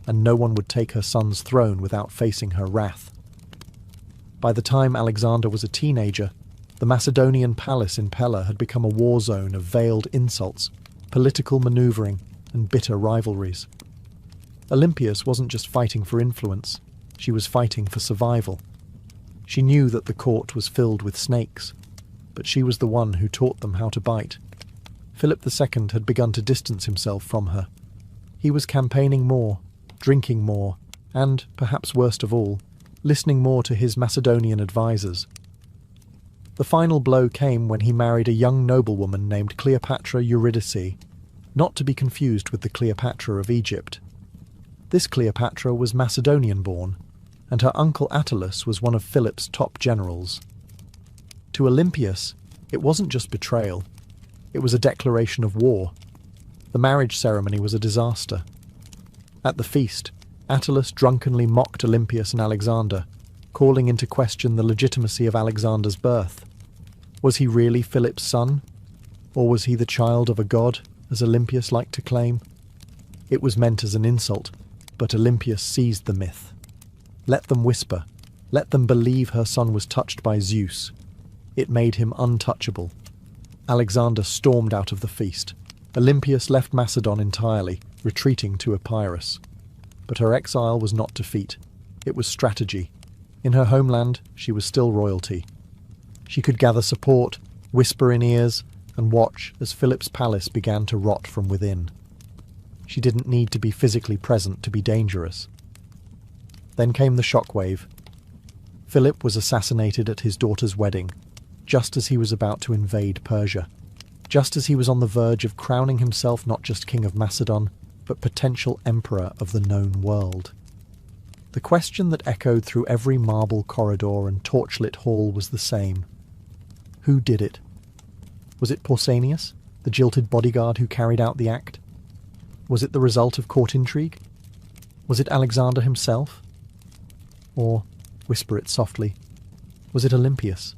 and no one would take her son's throne without facing her wrath. By the time Alexander was a teenager, the Macedonian palace in Pella had become a war zone of veiled insults, political maneuvering, and bitter rivalries. Olympias wasn't just fighting for influence, she was fighting for survival. She knew that the court was filled with snakes, but she was the one who taught them how to bite. Philip II had begun to distance himself from her. He was campaigning more, drinking more, and, perhaps worst of all, listening more to his Macedonian advisors. The final blow came when he married a young noblewoman named Cleopatra Eurydice, not to be confused with the Cleopatra of Egypt. This Cleopatra was Macedonian-born, and her uncle Attalus was one of Philip's top generals. To Olympias, it wasn't just betrayal, it was a declaration of war. The marriage ceremony was a disaster. At the feast, Attalus drunkenly mocked Olympias and Alexander, calling into question the legitimacy of Alexander's birth. Was he really Philip's son? Or was he the child of a god, as Olympias liked to claim? It was meant as an insult, but Olympias seized the myth. Let them whisper. Let them believe her son was touched by Zeus. It made him untouchable. Alexander stormed out of the feast. Olympias left Macedon entirely, retreating to Epirus. But her exile was not defeat. It was strategy. In her homeland, she was still royalty. She could gather support, whisper in ears, and watch as Philip's palace began to rot from within. She didn't need to be physically present to be dangerous. Then came the shockwave. Philip was assassinated at his daughter's wedding, just as he was about to invade Persia, just as he was on the verge of crowning himself not just king of Macedon, but potential emperor of the known world. The question that echoed through every marble corridor and torchlit hall was the same. Who did it? Was it Pausanias, the jilted bodyguard who carried out the act? Was it the result of court intrigue? Was it Alexander himself? Or, whisper it softly, was it Olympias?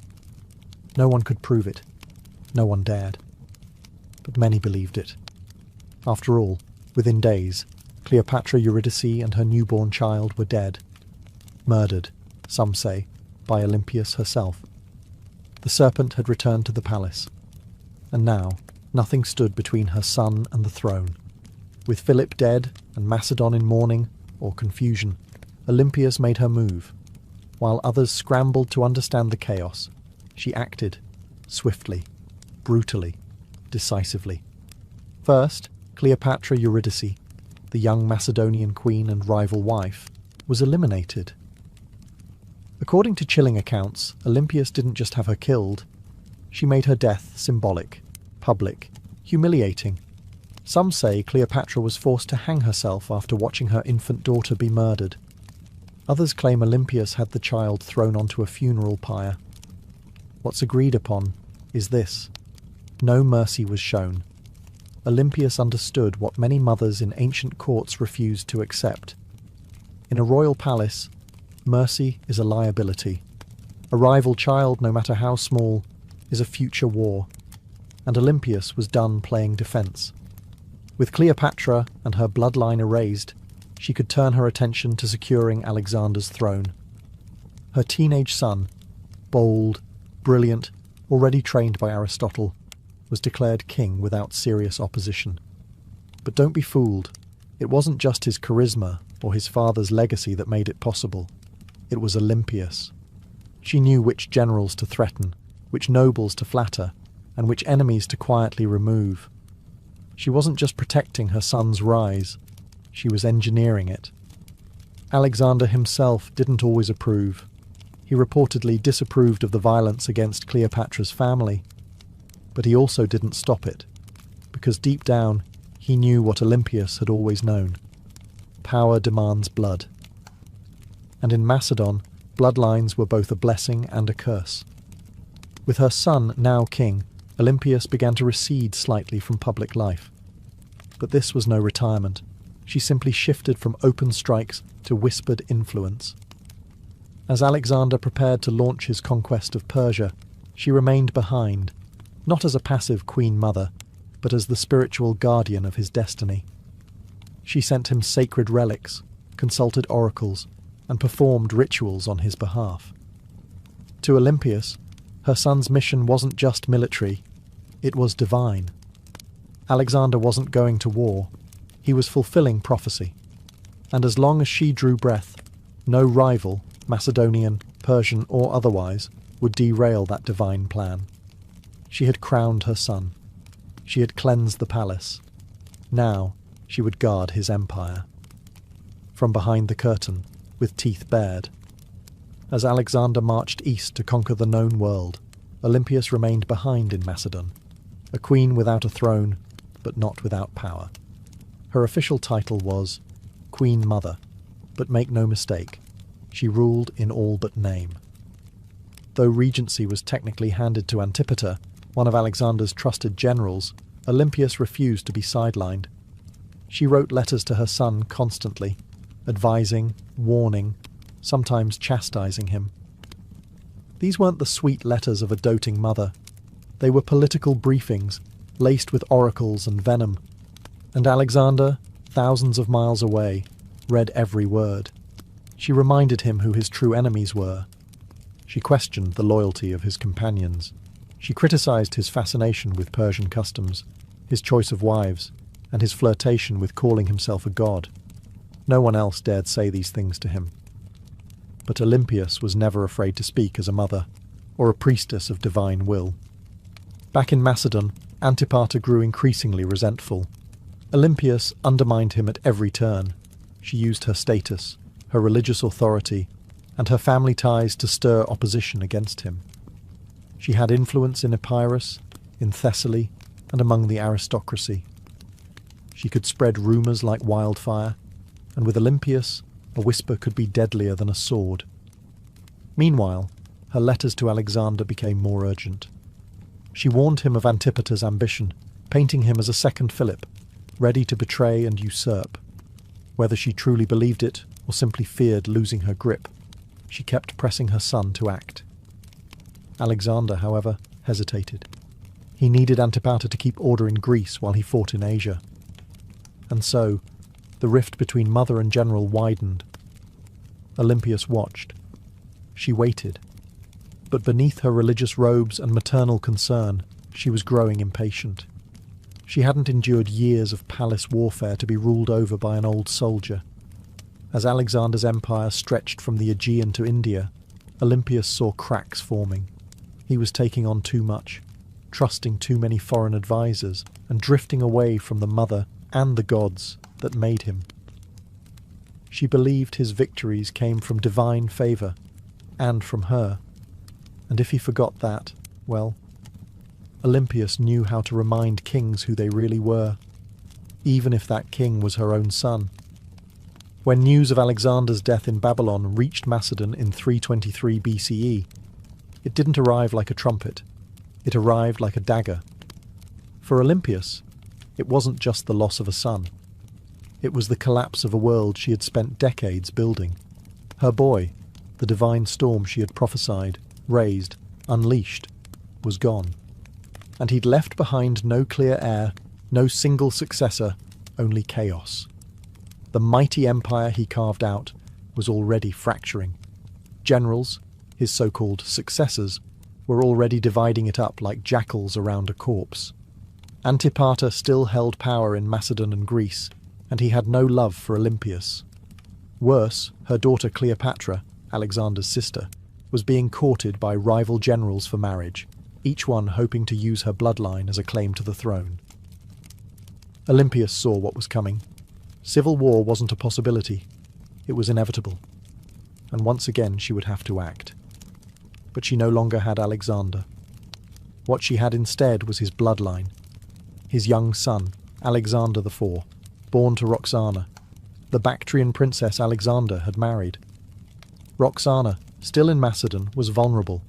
No one could prove it. No one dared. But many believed it. After all, within days, Cleopatra Eurydice and her newborn child were dead. Murdered, some say, by Olympias herself. The serpent had returned to the palace. And now, nothing stood between her son and the throne. With Philip dead and Macedon in mourning, or confusion, Olympias made her move. While others scrambled to understand the chaos, she acted, swiftly, brutally, decisively. First, Cleopatra Eurydice, the young Macedonian queen and rival wife, was eliminated. According to chilling accounts, Olympias didn't just have her killed. She made her death symbolic, public, humiliating. Some say Cleopatra was forced to hang herself after watching her infant daughter be murdered. Others claim Olympias had the child thrown onto a funeral pyre. What's agreed upon is this: no mercy was shown. Olympias understood what many mothers in ancient courts refused to accept. In a royal palace, mercy is a liability. A rival child, no matter how small, is a future war, and Olympias was done playing defence. With Cleopatra and her bloodline erased, she could turn her attention to securing Alexander's throne. Her teenage son, bold, brilliant, already trained by Aristotle, was declared king without serious opposition. But don't be fooled. It wasn't just his charisma or his father's legacy that made it possible. It was Olympias. She knew which generals to threaten, which nobles to flatter, and which enemies to quietly remove. She wasn't just protecting her son's rise, she was engineering it. Alexander himself didn't always approve. He reportedly disapproved of the violence against Cleopatra's family, but he also didn't stop it, because deep down he knew what Olympias had always known. Power demands blood. And in Macedon, bloodlines were both a blessing and a curse. With her son now king, Olympias began to recede slightly from public life. But this was no retirement. She simply shifted from open strikes to whispered influence. As Alexander prepared to launch his conquest of Persia, she remained behind, not as a passive queen mother, but as the spiritual guardian of his destiny. She sent him sacred relics, consulted oracles, and performed rituals on his behalf. To Olympias, her son's mission wasn't just military, it was divine. Alexander wasn't going to war, he was fulfilling prophecy. And as long as she drew breath, no rival, Macedonian, Persian or otherwise, would derail that divine plan. She had crowned her son. She had cleansed the palace. Now she would guard his empire. From behind the curtain, with teeth bared. As Alexander marched east to conquer the known world, Olympias remained behind in Macedon, a queen without a throne, but not without power. Her official title was Queen Mother, but make no mistake, she ruled in all but name. Though regency was technically handed to Antipater, one of Alexander's trusted generals, Olympias refused to be sidelined. She wrote letters to her son constantly, advising, warning, sometimes chastising him. These weren't the sweet letters of a doting mother. They were political briefings, laced with oracles and venom. And Alexander, thousands of miles away, read every word. She reminded him who his true enemies were. She questioned the loyalty of his companions. She criticized his fascination with Persian customs, his choice of wives, and his flirtation with calling himself a god. No one else dared say these things to him. But Olympias was never afraid to speak as a mother, or a priestess of divine will. Back in Macedon, Antipater grew increasingly resentful. Olympias undermined him at every turn. She used her status, her religious authority, and her family ties to stir opposition against him. She had influence in Epirus, in Thessaly, and among the aristocracy. She could spread rumours like wildfire, and with Olympias, a whisper could be deadlier than a sword. Meanwhile, her letters to Alexander became more urgent. She warned him of Antipater's ambition, painting him as a second Philip, ready to betray and usurp. Whether she truly believed it or simply feared losing her grip, she kept pressing her son to act. Alexander, however, hesitated. He needed Antipater to keep order in Greece while he fought in Asia. And so, the rift between mother and general widened. Olympias watched. She waited. But beneath her religious robes and maternal concern, she was growing impatient. She hadn't endured years of palace warfare to be ruled over by an old soldier. As Alexander's empire stretched from the Aegean to India, Olympias saw cracks forming. He was taking on too much, trusting too many foreign advisors, and drifting away from the mother and the gods that made him. She believed his victories came from divine favour, and from her. And if he forgot that, well, Olympias knew how to remind kings who they really were, even if that king was her own son. When news of Alexander's death in Babylon reached Macedon in 323 BCE, it didn't arrive like a trumpet, it arrived like a dagger. For Olympias, it wasn't just the loss of a son. It was the collapse of a world she had spent decades building. Her boy, the divine storm she had prophesied, raised, unleashed, was gone. And he'd left behind no clear heir, no single successor, only chaos. The mighty empire he carved out was already fracturing. Generals, his so-called successors, were already dividing it up like jackals around a corpse. Antipater still held power in Macedon and Greece, and he had no love for Olympias. Worse, her daughter Cleopatra, Alexander's sister, was being courted by rival generals for marriage, each one hoping to use her bloodline as a claim to the throne. Olympias saw what was coming. Civil war wasn't a possibility. It was inevitable. And once again she would have to act. But she no longer had Alexander. What she had instead was his bloodline. His young son, Alexander IV, born to Roxana, the Bactrian princess Alexander had married. Roxana, still in Macedon, was vulnerable.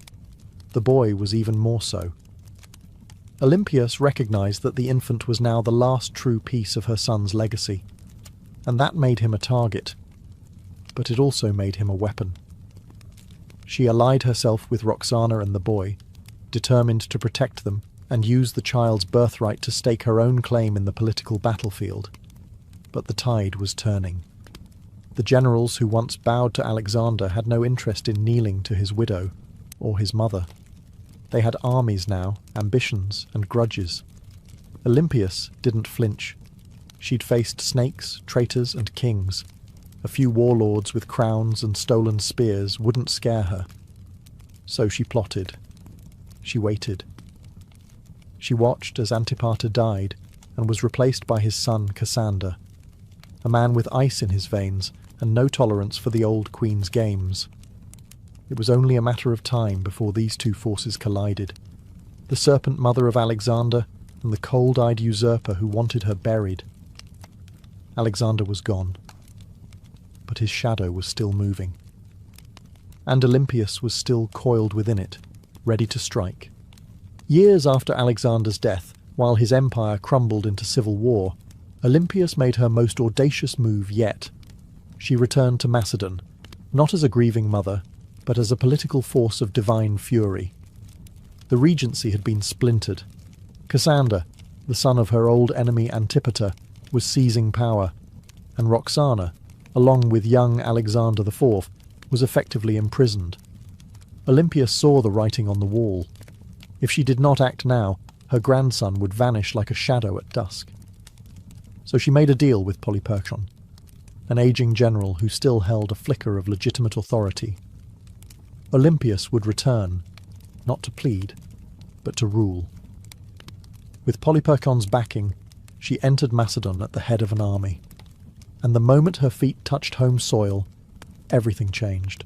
The boy was even more so. Olympias recognized that the infant was now the last true piece of her son's legacy, and that made him a target, but it also made him a weapon. She allied herself with Roxana and the boy, determined to protect them and use the child's birthright to stake her own claim in the political battlefield. But the tide was turning. The generals who once bowed to Alexander had no interest in kneeling to his widow or his mother. They had armies now, ambitions and grudges. Olympias didn't flinch. She'd faced snakes, traitors and kings. A few warlords with crowns and stolen spears wouldn't scare her. So she plotted. She waited. She watched as Antipater died and was replaced by his son Cassander, a man with ice in his veins and no tolerance for the old queen's games. It was only a matter of time before these two forces collided. The serpent mother of Alexander and the cold-eyed usurper who wanted her buried. Alexander was gone, but his shadow was still moving. And Olympias was still coiled within it, ready to strike. Years after Alexander's death, while his empire crumbled into civil war, Olympias made her most audacious move yet. She returned to Macedon, not as a grieving mother, but as a political force of divine fury. The regency had been splintered. Cassander, the son of her old enemy Antipater, was seizing power, and Roxana, along with young Alexander IV, was effectively imprisoned. Olympias saw the writing on the wall. If she did not act now, her grandson would vanish like a shadow at dusk. So she made a deal with Polyperchon, an aging general who still held a flicker of legitimate authority. Olympias would return, not to plead, but to rule. With Polyperchon's backing, she entered Macedon at the head of an army, and the moment her feet touched home soil, everything changed.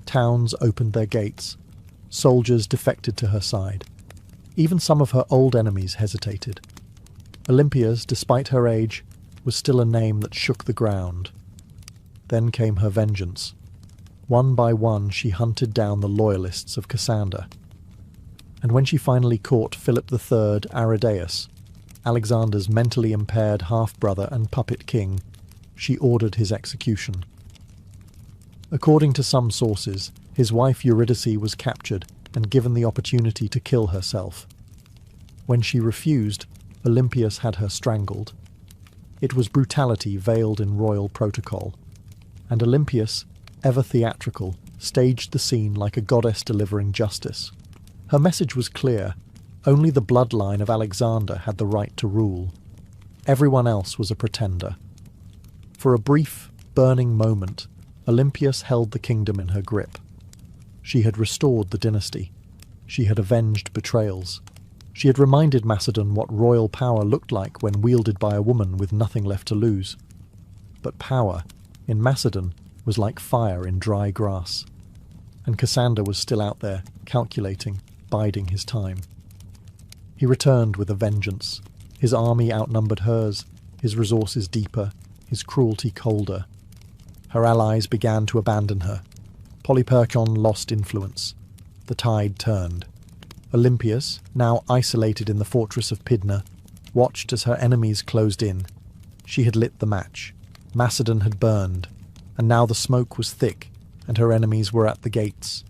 Towns opened their gates. Soldiers defected to her side. Even some of her old enemies hesitated. Olympias, despite her age, was still a name that shook the ground. Then came her vengeance. One by one she hunted down the loyalists of Cassander. And when she finally caught Philip III Aridaeus, Alexander's mentally impaired half-brother and puppet king, she ordered his execution. According to some sources, his wife Eurydice was captured and given the opportunity to kill herself. When she refused, Olympias had her strangled. It was brutality veiled in royal protocol, and Olympias, ever theatrical, staged the scene like a goddess delivering justice. Her message was clear: only the bloodline of Alexander had the right to rule. Everyone else was a pretender. For a brief, burning moment, Olympias held the kingdom in her grip. She had restored the dynasty. She had avenged betrayals. She had reminded Macedon what royal power looked like when wielded by a woman with nothing left to lose. But power, in Macedon, was like fire in dry grass. And Cassander was still out there, calculating, biding his time. He returned with a vengeance. His army outnumbered hers, his resources deeper, his cruelty colder. Her allies began to abandon her. Polyperchon lost influence. The tide turned. Olympias, now isolated in the fortress of Pydna, watched as her enemies closed in. She had lit the match. Macedon had burned, and now the smoke was thick, and her enemies were at the gates.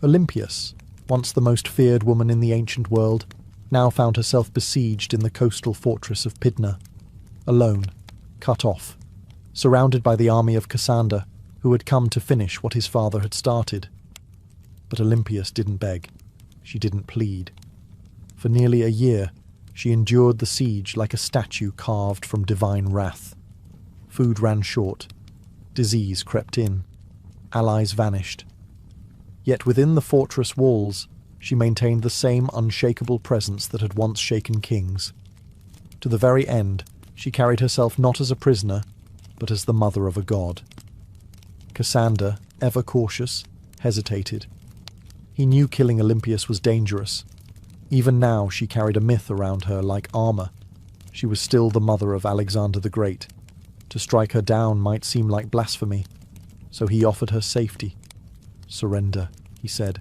Olympias, once the most feared woman in the ancient world, now found herself besieged in the coastal fortress of Pydna, alone, cut off, surrounded by the army of Cassander, who had come to finish what his father had started. But Olympias didn't beg. She didn't plead. For nearly a year, she endured the siege like a statue carved from divine wrath. Food ran short. Disease crept in. Allies vanished. Yet within the fortress walls, she maintained the same unshakable presence that had once shaken kings. To the very end, she carried herself not as a prisoner, but as the mother of a god. Cassander, ever cautious, hesitated. He knew killing Olympias was dangerous. Even now she carried a myth around her like armor. She was still the mother of Alexander the Great. To strike her down might seem like blasphemy, so he offered her safety. Surrender, he said,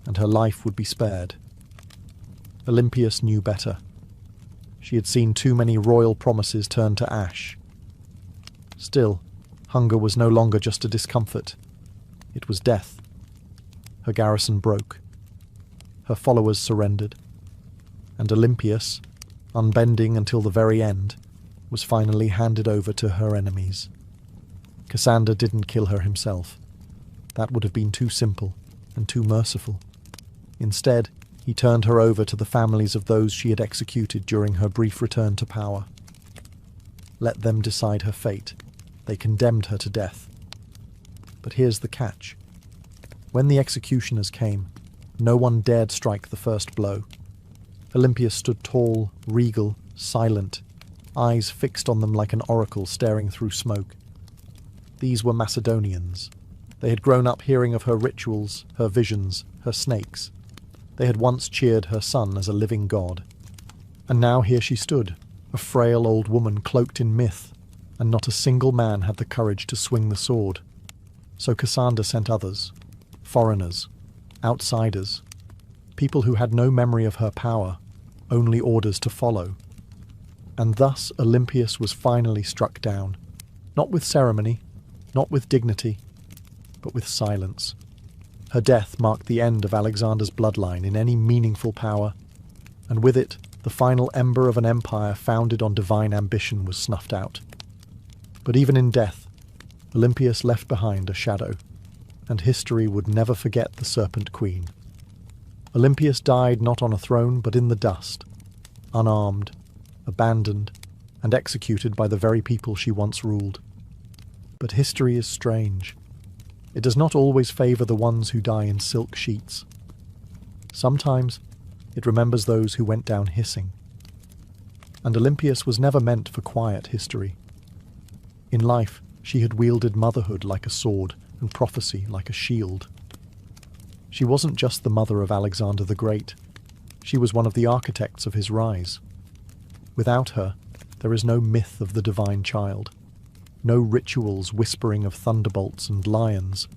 and her life would be spared. Olympias knew better. She had seen too many royal promises turn to ash. Still, hunger was no longer just a discomfort. It was death. Her garrison broke. Her followers surrendered. And Olympias, unbending until the very end, was finally handed over to her enemies. Cassander didn't kill her himself. That would have been too simple and too merciful. Instead, he turned her over to the families of those she had executed during her brief return to power. Let them decide her fate. They condemned her to death. But here's the catch. When the executioners came, no one dared strike the first blow. Olympias stood tall, regal, silent, eyes fixed on them like an oracle staring through smoke. These were Macedonians. They had grown up hearing of her rituals, her visions, her snakes. They had once cheered her son as a living god. And now here she stood, a frail old woman cloaked in myth, and not a single man had the courage to swing the sword. So Cassander sent others, foreigners, outsiders, people who had no memory of her power, only orders to follow. And thus Olympias was finally struck down, not with ceremony, not with dignity, but with silence. Her death marked the end of Alexander's bloodline in any meaningful power, and with it, the final ember of an empire founded on divine ambition was snuffed out. But even in death, Olympias left behind a shadow, and history would never forget the Serpent Queen. Olympias died not on a throne, but in the dust, unarmed, abandoned, and executed by the very people she once ruled. But history is strange. It does not always favour the ones who die in silk sheets. Sometimes it remembers those who went down hissing. And Olympias was never meant for quiet history. In life, she had wielded motherhood like a sword and prophecy like a shield. She wasn't just the mother of Alexander the Great. She was one of the architects of his rise. Without her, there is no myth of the divine child, no rituals whispering of thunderbolts and lions,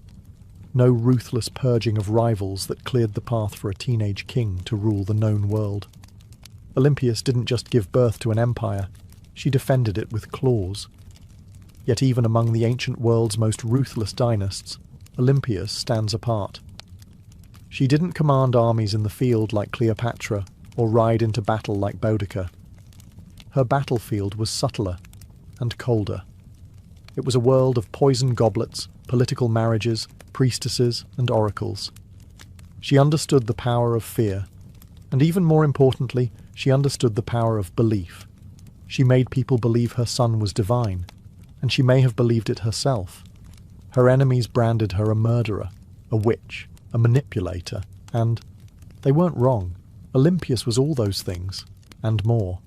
no ruthless purging of rivals that cleared the path for a teenage king to rule the known world. Olympias didn't just give birth to an empire, she defended it with claws. Yet even among the ancient world's most ruthless dynasts, Olympias stands apart. She didn't command armies in the field like Cleopatra, or ride into battle like Boudicca. Her battlefield was subtler and colder. It was a world of poison goblets, political marriages, priestesses, and oracles. She understood the power of fear, and even more importantly, she understood the power of belief. She made people believe her son was divine, and she may have believed it herself. Her enemies branded her a murderer, a witch, a manipulator, and they weren't wrong. Olympias was all those things, and more.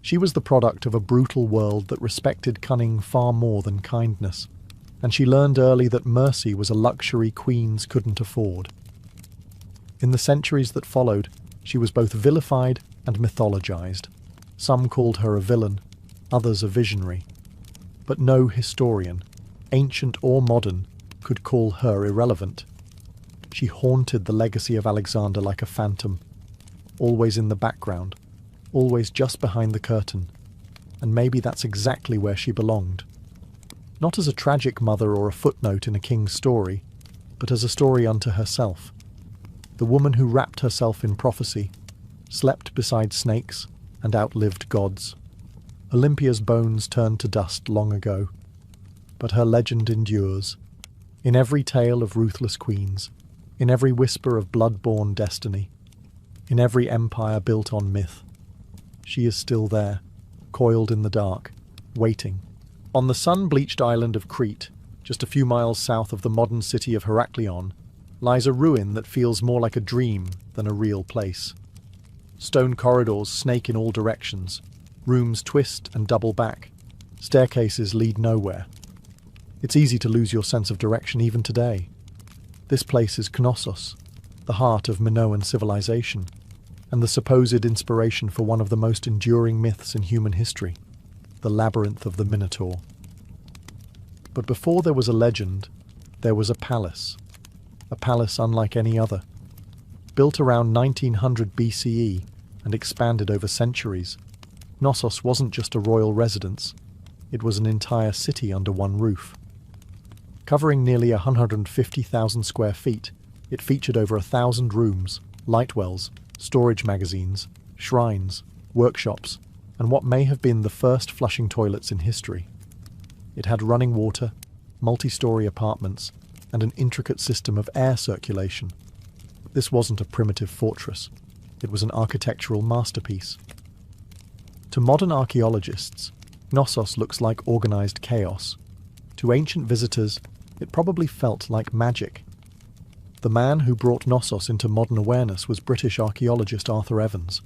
She was the product of a brutal world that respected cunning far more than kindness, and she learned early that mercy was a luxury queens couldn't afford. In the centuries that followed, she was both vilified and mythologized. Some called her a villain, others a visionary. But no historian, ancient or modern, could call her irrelevant. She haunted the legacy of Alexander like a phantom, always in the background, always just behind the curtain, and maybe that's exactly where she belonged. Not as a tragic mother or a footnote in a king's story, but as a story unto herself. The woman who wrapped herself in prophecy, slept beside snakes, and outlived gods. Olympia's bones turned to dust long ago, but her legend endures. In every tale of ruthless queens, in every whisper of blood-born destiny, in every empire built on myth, she is still there, coiled in the dark, waiting. On the sun-bleached island of Crete, just a few miles south of the modern city of Heraklion, lies a ruin that feels more like a dream than a real place. Stone corridors snake in all directions, rooms twist and double back, staircases lead nowhere. It's easy to lose your sense of direction even today. This place is Knossos, the heart of Minoan civilization, and the supposed inspiration for one of the most enduring myths in human history, the labyrinth of the Minotaur. But before there was a legend, there was a palace unlike any other. Built around 1900 BCE and expanded over centuries, Knossos wasn't just a royal residence, it was an entire city under one roof. Covering nearly 150,000 square feet, it featured over 1,000 rooms, light wells, storage magazines, shrines, workshops, and what may have been the first flushing toilets in history. It had running water, multi-story apartments, and an intricate system of air circulation. This wasn't a primitive fortress. It was an architectural masterpiece. To modern archaeologists, Knossos looks like organized chaos. To ancient visitors, it probably felt like magic. The man who brought Knossos into modern awareness was British archaeologist Arthur Evans.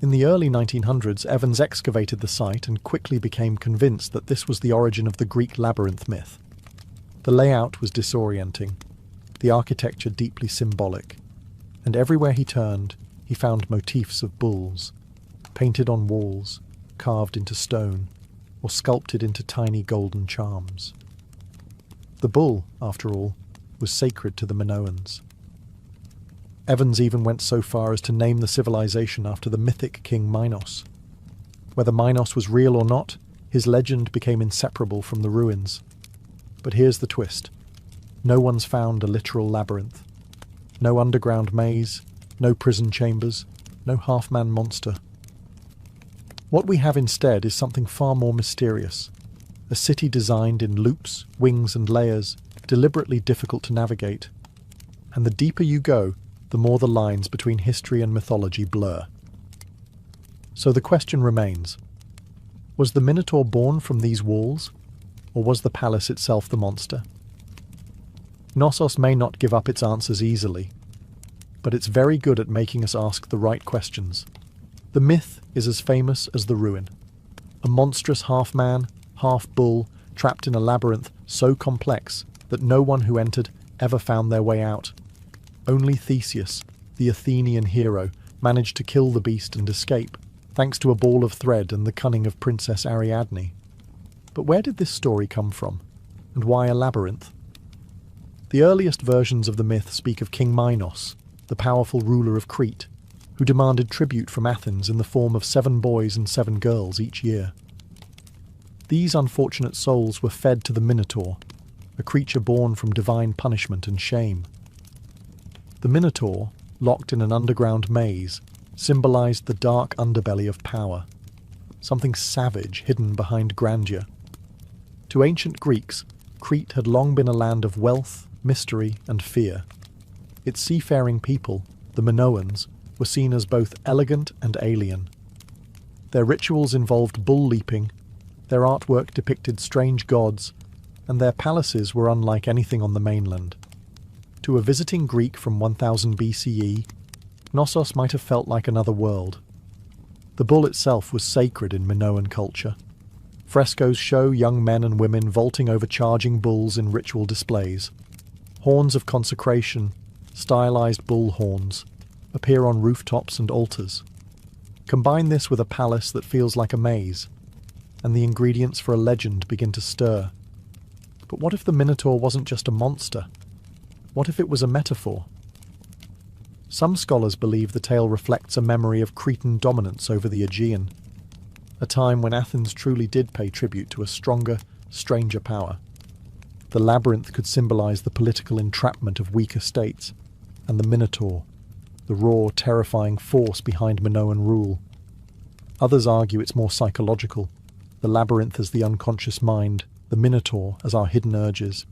In the early 1900s, Evans excavated the site and quickly became convinced that this was the origin of the Greek labyrinth myth. The layout was disorienting, the architecture deeply symbolic, and everywhere he turned, he found motifs of bulls, painted on walls, carved into stone, or sculpted into tiny golden charms. The bull, after all, was sacred to the Minoans. Evans even went so far as to name the civilization after the mythic king Minos. Whether Minos was real or not, his legend became inseparable from the ruins. But here's the twist. No one's found a literal labyrinth. No underground maze, no prison chambers, no half-man monster. What we have instead is something far more mysterious. A city designed in loops, wings and layers, deliberately difficult to navigate. And the deeper you go, the more the lines between history and mythology blur. So the question remains, was the Minotaur born from these walls, or was the palace itself the monster? Knossos may not give up its answers easily, but it's very good at making us ask the right questions. The myth is as famous as the ruin. A monstrous half-man, half-bull, trapped in a labyrinth so complex that no one who entered ever found their way out. Only Theseus, the Athenian hero, managed to kill the beast and escape, thanks to a ball of thread and the cunning of Princess Ariadne. But where did this story come from? And why a labyrinth? The earliest versions of the myth speak of King Minos, the powerful ruler of Crete, who demanded tribute from Athens in the form of 7 boys and 7 girls each year. These unfortunate souls were fed to the Minotaur, a creature born from divine punishment and shame. The Minotaur, locked in an underground maze, symbolized the dark underbelly of power, something savage hidden behind grandeur. To ancient Greeks, Crete had long been a land of wealth, mystery, and fear. Its seafaring people, the Minoans, were seen as both elegant and alien. Their rituals involved bull leaping, their artwork depicted strange gods, and their palaces were unlike anything on the mainland. To a visiting Greek from 1000 BCE, Knossos might have felt like another world. The bull itself was sacred in Minoan culture. Frescoes show young men and women vaulting over charging bulls in ritual displays. Horns of consecration, stylized bull horns, appear on rooftops and altars. Combine this with a palace that feels like a maze, and the ingredients for a legend begin to stir. But what if the Minotaur wasn't just a monster? What if it was a metaphor? Some scholars believe the tale reflects a memory of Cretan dominance over the Aegean, a time when Athens truly did pay tribute to a stronger, stranger power. The labyrinth could symbolize the political entrapment of weaker states, and the Minotaur, the raw, terrifying force behind Minoan rule. Others argue it's more psychological, the labyrinth as the unconscious mind, the Minotaur as our hidden urges,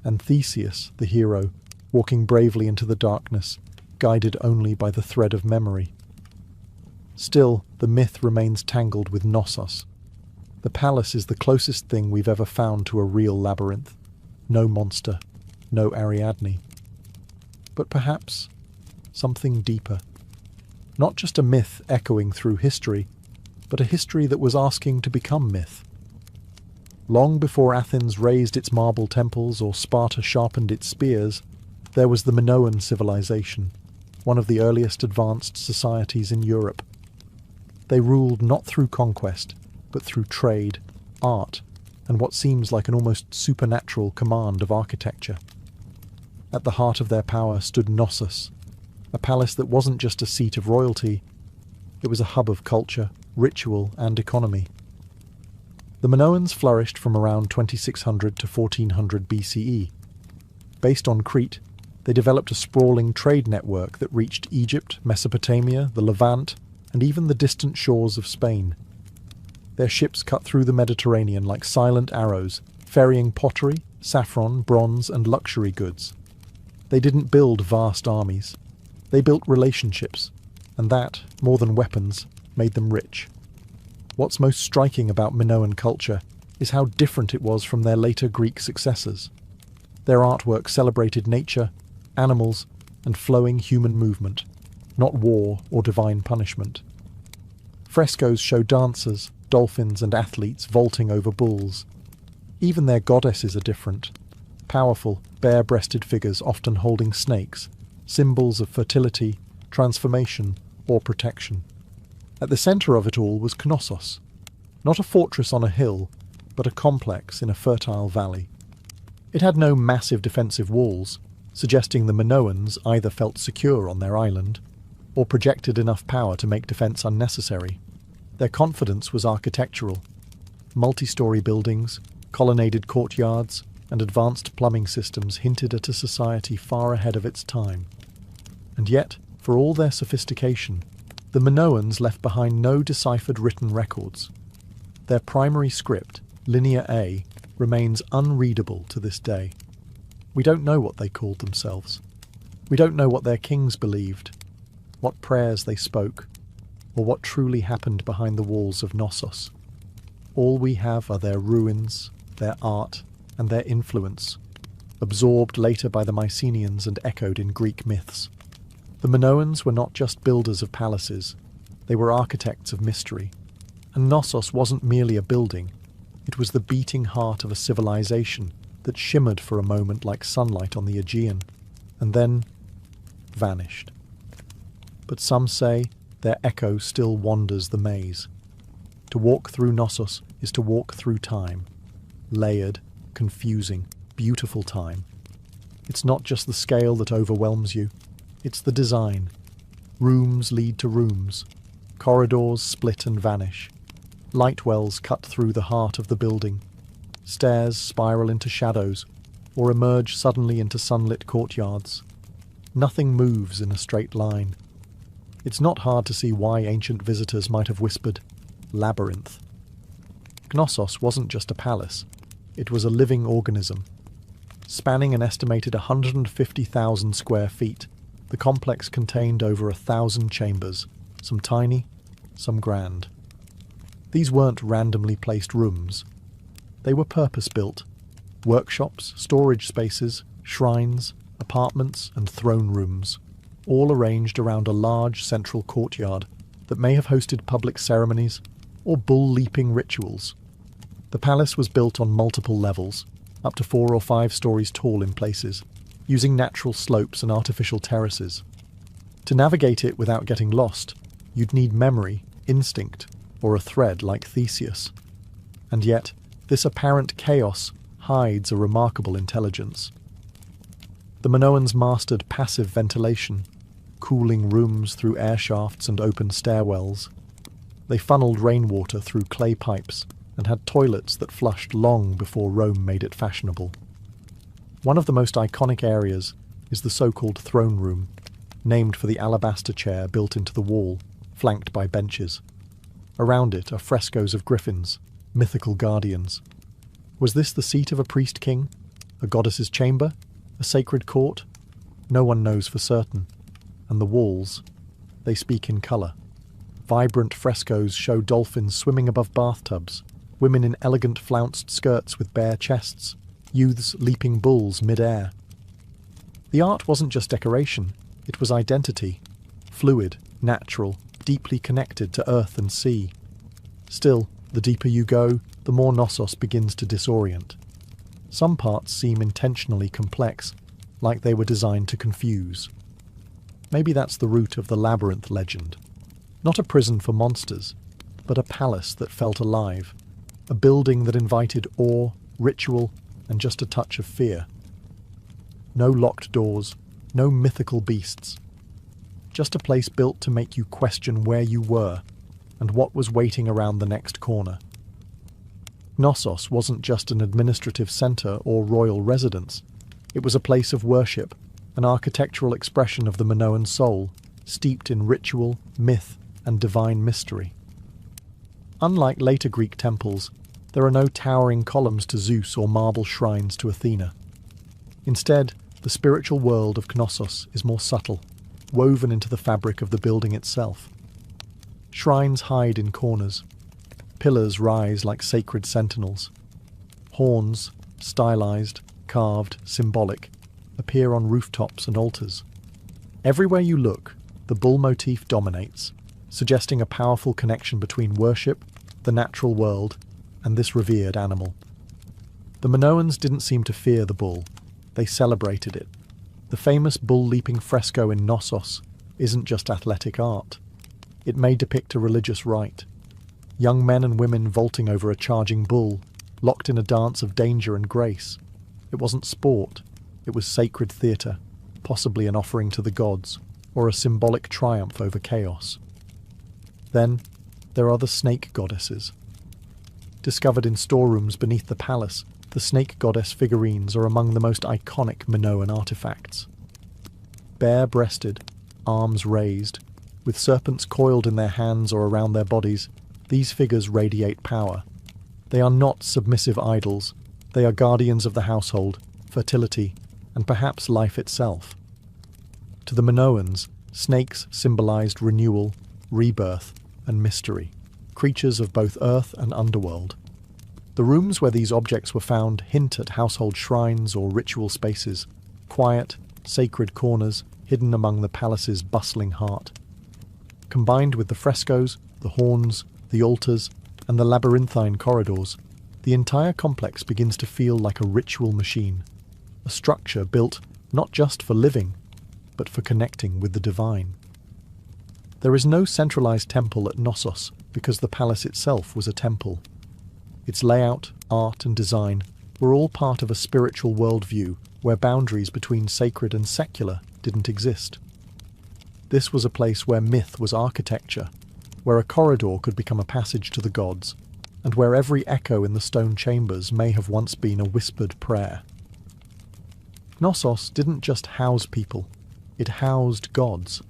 and Theseus, the hero, walking bravely into the darkness, guided only by the thread of memory. Still, the myth remains tangled with Knossos. The palace is the closest thing we've ever found to a real labyrinth. No monster, no Ariadne. But perhaps something deeper. Not just a myth echoing through history, but a history that was asking to become myth. Long before Athens raised its marble temples or Sparta sharpened its spears, there was the Minoan civilization, one of the earliest advanced societies in Europe. They ruled not through conquest, but through trade, art, and what seems like an almost supernatural command of architecture. At the heart of their power stood Knossos, a palace that wasn't just a seat of royalty, it was a hub of culture, ritual, and economy. The Minoans flourished from around 2600 to 1400 BCE. Based on Crete, they developed a sprawling trade network that reached Egypt, Mesopotamia, the Levant, and even the distant shores of Spain. Their ships cut through the Mediterranean like silent arrows, ferrying pottery, saffron, bronze, and luxury goods. They didn't build vast armies. They built relationships, and that, more than weapons, made them rich. What's most striking about Minoan culture is how different it was from their later Greek successors. Their artwork celebrated nature, animals, and flowing human movement, not war or divine punishment. Frescoes show dancers, dolphins, and athletes vaulting over bulls. Even their goddesses are different. Powerful, bare-breasted figures often holding snakes, symbols of fertility, transformation, or protection. At the centre of it all was Knossos, not a fortress on a hill, but a complex in a fertile valley. It had no massive defensive walls, suggesting the Minoans either felt secure on their island, or projected enough power to make defence unnecessary. Their confidence was architectural. Multi-storey buildings, colonnaded courtyards, and advanced plumbing systems hinted at a society far ahead of its time. And yet, for all their sophistication, the Minoans left behind no deciphered written records. Their primary script, Linear A, remains unreadable to this day. We don't know what they called themselves. We don't know what their kings believed, what prayers they spoke, or what truly happened behind the walls of Knossos. All we have are their ruins, their art, and their influence, absorbed later by the Mycenaeans and echoed in Greek myths. The Minoans were not just builders of palaces, they were architects of mystery. And Knossos wasn't merely a building, it was the beating heart of a civilization that shimmered for a moment like sunlight on the Aegean, and then vanished. But some say their echo still wanders the maze. To walk through Knossos is to walk through time, layered, confusing, beautiful time. It's not just the scale that overwhelms you, it's the design. Rooms lead to rooms, corridors split and vanish, light wells cut through the heart of the building, stairs spiral into shadows, or emerge suddenly into sunlit courtyards. Nothing moves in a straight line. It's not hard to see why ancient visitors might have whispered, labyrinth. Knossos wasn't just a palace, it was a living organism. Spanning an estimated 150,000 square feet, the complex contained over 1,000 chambers, some tiny, some grand. These weren't randomly placed rooms. They were purpose-built. Workshops, storage spaces, shrines, apartments, and throne rooms, all arranged around a large central courtyard that may have hosted public ceremonies or bull-leaping rituals. The palace was built on multiple levels, up to 4 or 5 stories tall in places, using natural slopes and artificial terraces. To navigate it without getting lost, you'd need memory, instinct, or a thread like Theseus. And yet, this apparent chaos hides a remarkable intelligence. The Minoans mastered passive ventilation, cooling rooms through air shafts and open stairwells. They funneled rainwater through clay pipes and had toilets that flushed long before Rome made it fashionable. One of the most iconic areas is the so-called throne room, named for the alabaster chair built into the wall, flanked by benches. Around it are frescoes of griffins, mythical guardians. Was this the seat of a priest-king? A goddess's chamber? A sacred court? No one knows for certain. And the walls, they speak in colour. Vibrant frescoes show dolphins swimming above bathtubs, women in elegant flounced skirts with bare chests, youths leaping bulls mid-air. The art wasn't just decoration, it was identity, fluid, natural, deeply connected to earth and sea. Still, the deeper you go, the more Knossos begins to disorient. Some parts seem intentionally complex, like they were designed to confuse. Maybe that's the root of the labyrinth legend. Not a prison for monsters, but a palace that felt alive, a building that invited awe, ritual, and just a touch of fear. No locked doors, no mythical beasts. Just a place built to make you question where you were and what was waiting around the next corner. Knossos wasn't just an administrative centre or royal residence. It was a place of worship, an architectural expression of the Minoan soul, steeped in ritual, myth, and divine mystery. Unlike later Greek temples, there are no towering columns to Zeus or marble shrines to Athena. Instead, the spiritual world of Knossos is more subtle, woven into the fabric of the building itself. Shrines hide in corners. Pillars rise like sacred sentinels. Horns, stylized, carved, symbolic, appear on rooftops and altars. Everywhere you look, the bull motif dominates, suggesting a powerful connection between worship, the natural world, and this revered animal. The Minoans didn't seem to fear the bull. They celebrated it. The famous bull-leaping fresco in Knossos isn't just athletic art. It may depict a religious rite. Young men and women vaulting over a charging bull, locked in a dance of danger and grace. It wasn't sport. It was sacred theatre, possibly an offering to the gods, or a symbolic triumph over chaos. Then, there are the snake goddesses. Discovered in storerooms beneath the palace, the snake goddess figurines are among the most iconic Minoan artifacts. Bare-breasted, arms raised, with serpents coiled in their hands or around their bodies, these figures radiate power. They are not submissive idols. They are guardians of the household, fertility, and perhaps life itself. To the Minoans, snakes symbolized renewal, rebirth, and mystery, creatures of both earth and underworld. The rooms where these objects were found hint at household shrines or ritual spaces, quiet, sacred corners hidden among the palace's bustling heart. Combined with the frescoes, the horns, the altars, and the labyrinthine corridors, the entire complex begins to feel like a ritual machine, a structure built not just for living, but for connecting with the divine. There is no centralized temple at Knossos because the palace itself was a temple. Its layout, art, and design were all part of a spiritual worldview where boundaries between sacred and secular didn't exist. This was a place where myth was architecture, where a corridor could become a passage to the gods, and where every echo in the stone chambers may have once been a whispered prayer. Knossos didn't just house people, it housed gods.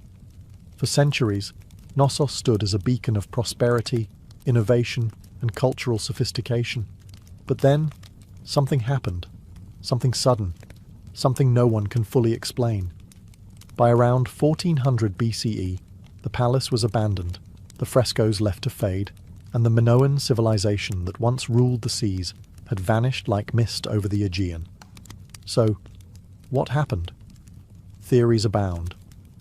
For centuries, Knossos stood as a beacon of prosperity, innovation, and cultural sophistication. But then, something happened. Something sudden. Something no one can fully explain. By around 1400 BCE, the palace was abandoned, the frescoes left to fade, and the Minoan civilization that once ruled the seas had vanished like mist over the Aegean. So, what happened? Theories abound.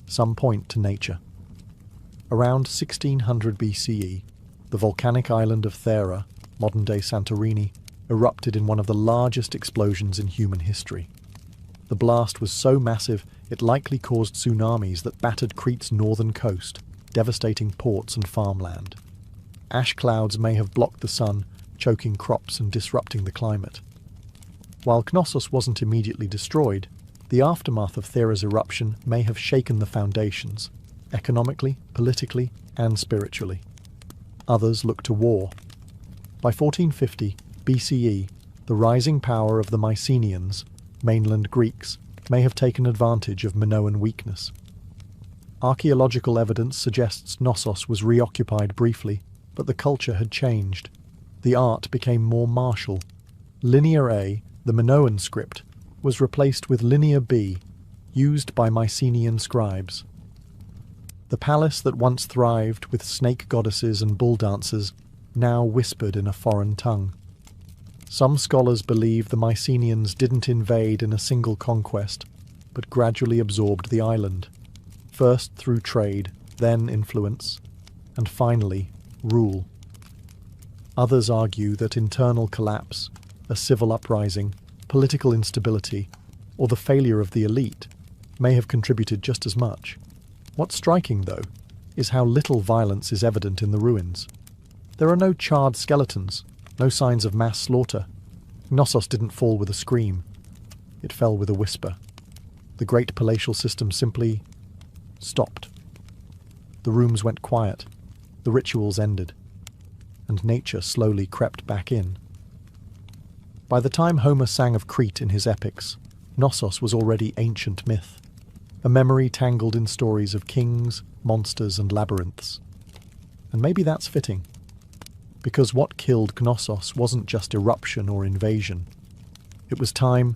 Some point to nature. Around 1600 BCE, the volcanic island of Thera, modern-day Santorini, erupted in one of the largest explosions in human history. The blast was so massive it likely caused tsunamis that battered Crete's northern coast, devastating ports and farmland. Ash clouds may have blocked the sun, choking crops and disrupting the climate. While Knossos wasn't immediately destroyed, the aftermath of Thera's eruption may have shaken the foundations, economically, politically, and spiritually. Others look to war. By 1450 BCE, the rising power of the Mycenaeans, mainland Greeks, may have taken advantage of Minoan weakness. Archaeological evidence suggests Knossos was reoccupied briefly, but the culture had changed. The art became more martial. Linear A, the Minoan script, was replaced with Linear B, used by Mycenaean scribes. The palace that once thrived with snake goddesses and bull dancers now whispered in a foreign tongue. Some scholars believe the Mycenaeans didn't invade in a single conquest, but gradually absorbed the island, first through trade, then influence, and finally rule. Others argue that internal collapse, a civil uprising, political instability, or the failure of the elite may have contributed just as much. What's striking, though, is how little violence is evident in the ruins. There are no charred skeletons, no signs of mass slaughter. Knossos didn't fall with a scream. It fell with a whisper. The great palatial system simply stopped. The rooms went quiet, the rituals ended, and nature slowly crept back in. By the time Homer sang of Crete in his epics, Knossos was already ancient myth, a memory tangled in stories of kings, monsters, and labyrinths. And maybe that's fitting, because what killed Knossos wasn't just eruption or invasion. It was time,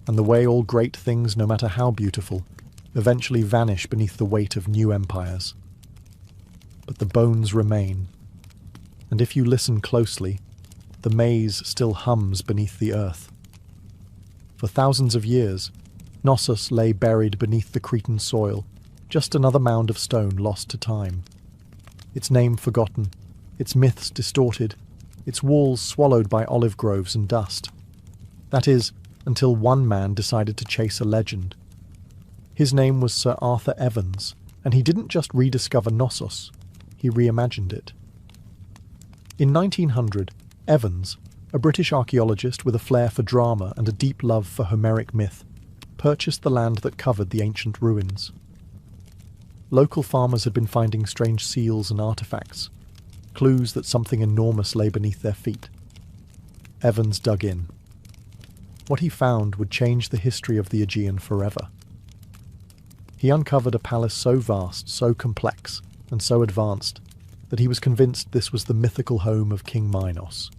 and the way all great things, no matter how beautiful, eventually vanish beneath the weight of new empires. But the bones remain, and if you listen closely, the maze still hums beneath the earth. For thousands of years, Knossos lay buried beneath the Cretan soil, just another mound of stone lost to time. Its name forgotten, its myths distorted, its walls swallowed by olive groves and dust. That is, until one man decided to chase a legend. His name was Sir Arthur Evans, and he didn't just rediscover Knossos, he reimagined it. In 1900, Evans, a British archaeologist with a flair for drama and a deep love for Homeric myth, purchased the land that covered the ancient ruins. Local farmers had been finding strange seals and artifacts, clues that something enormous lay beneath their feet. Evans dug in. What he found would change the history of the Aegean forever. He uncovered a palace so vast, so complex, and so advanced that he was convinced this was the mythical home of King Minos.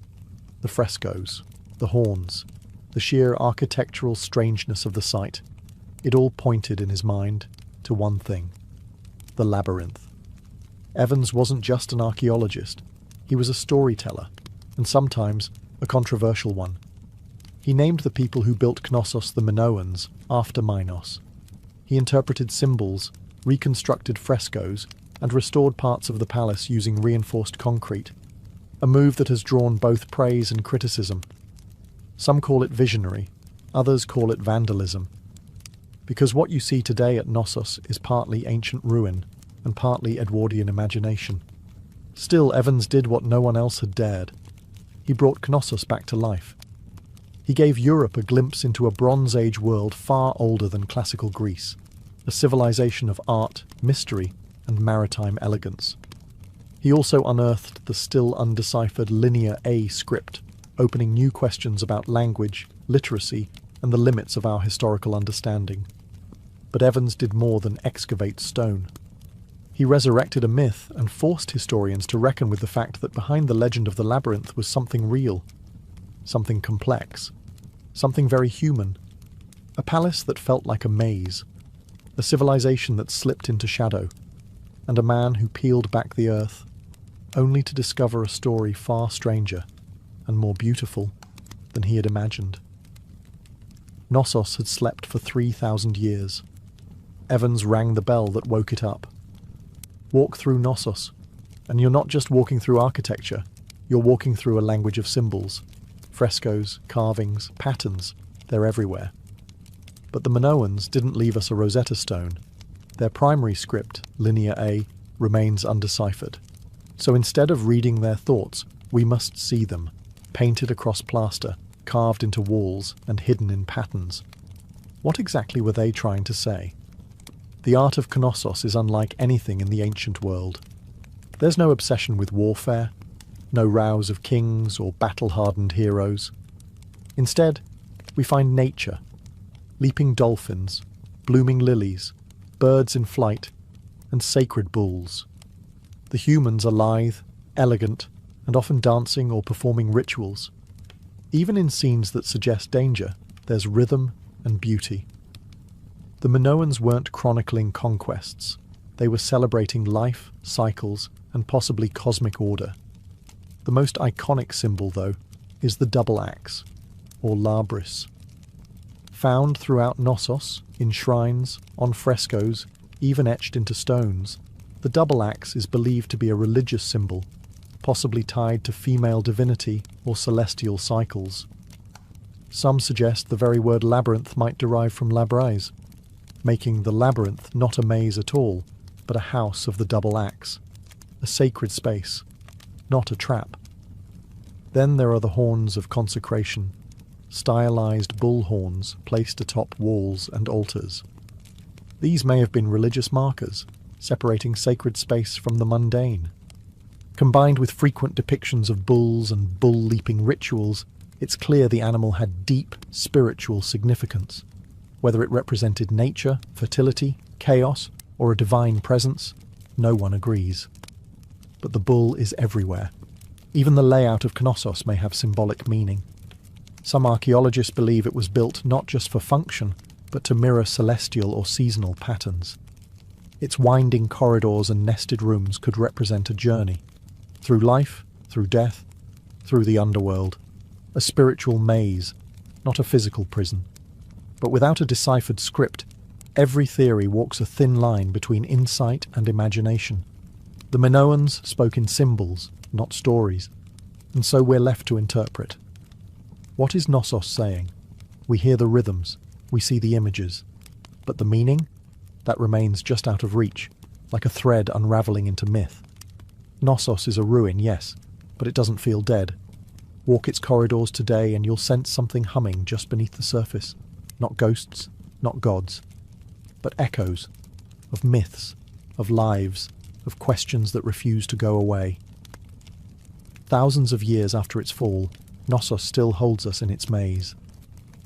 The frescoes, the horns, the sheer architectural strangeness of the site, it all pointed in his mind to one thing: the labyrinth. Evans wasn't just an archaeologist, he was a storyteller, and sometimes a controversial one. He named the people who built Knossos the Minoans after Minos. He interpreted symbols, reconstructed frescoes, and restored parts of the palace using reinforced concrete, a move that has drawn both praise and criticism. Some call it visionary, others call it vandalism. Because what you see today at Knossos is partly ancient ruin and partly Edwardian imagination. Still, Evans did what no one else had dared. He brought Knossos back to life. He gave Europe a glimpse into a Bronze Age world far older than classical Greece, a civilization of art, mystery, and maritime elegance. He also unearthed the still undeciphered Linear A script, opening new questions about language, literacy, and the limits of our historical understanding. But Evans did more than excavate stone. He resurrected a myth and forced historians to reckon with the fact that behind the legend of the labyrinth was something real, something complex, something very human. A palace that felt like a maze, a civilization that slipped into shadow, and a man who peeled back the earth, only to discover a story far stranger and more beautiful than he had imagined. Knossos had slept for 3,000 years. Evans rang the bell that woke it up. Walk through Knossos, and you're not just walking through architecture, you're walking through a language of symbols. Frescoes, carvings, patterns, they're everywhere. But the Minoans didn't leave us a Rosetta Stone. Their primary script, Linear A, remains undeciphered. So instead of reading their thoughts, we must see them, painted across plaster, carved into walls and hidden in patterns. What exactly were they trying to say? The art of Knossos is unlike anything in the ancient world. There's no obsession with warfare, no rows of kings or battle-hardened heroes. Instead, we find nature, leaping dolphins, blooming lilies, birds in flight, and sacred bulls. The humans are lithe, elegant, and often dancing or performing rituals. Even in scenes that suggest danger, there's rhythm and beauty. The Minoans weren't chronicling conquests. They were celebrating life, cycles, and possibly cosmic order. The most iconic symbol, though, is the double axe, or labris. Found throughout Knossos, in shrines, on frescoes, even etched into stones, the double axe is believed to be a religious symbol, possibly tied to female divinity or celestial cycles. Some suggest the very word labyrinth might derive from labrise, making the labyrinth not a maze at all, but a house of the double axe, a sacred space, not a trap. Then there are the horns of consecration, stylized bull horns placed atop walls and altars. These may have been religious markers, separating sacred space from the mundane. Combined with frequent depictions of bulls and bull-leaping rituals, it's clear the animal had deep spiritual significance. Whether it represented nature, fertility, chaos, or a divine presence, no one agrees. But the bull is everywhere. Even the layout of Knossos may have symbolic meaning. Some archaeologists believe it was built not just for function, but to mirror celestial or seasonal patterns. Its winding corridors and nested rooms could represent a journey. Through life, through death, through the underworld. A spiritual maze, not a physical prison. But without a deciphered script, every theory walks a thin line between insight and imagination. The Minoans spoke in symbols, not stories, and so we're left to interpret. What is Knossos saying? We hear the rhythms, we see the images, but the meaning? That remains just out of reach, like a thread unravelling into myth. Knossos is a ruin, yes, but it doesn't feel dead. Walk its corridors today and you'll sense something humming just beneath the surface. Not ghosts, not gods, but echoes of myths, of lives, of questions that refuse to go away. Thousands of years after its fall, Knossos still holds us in its maze.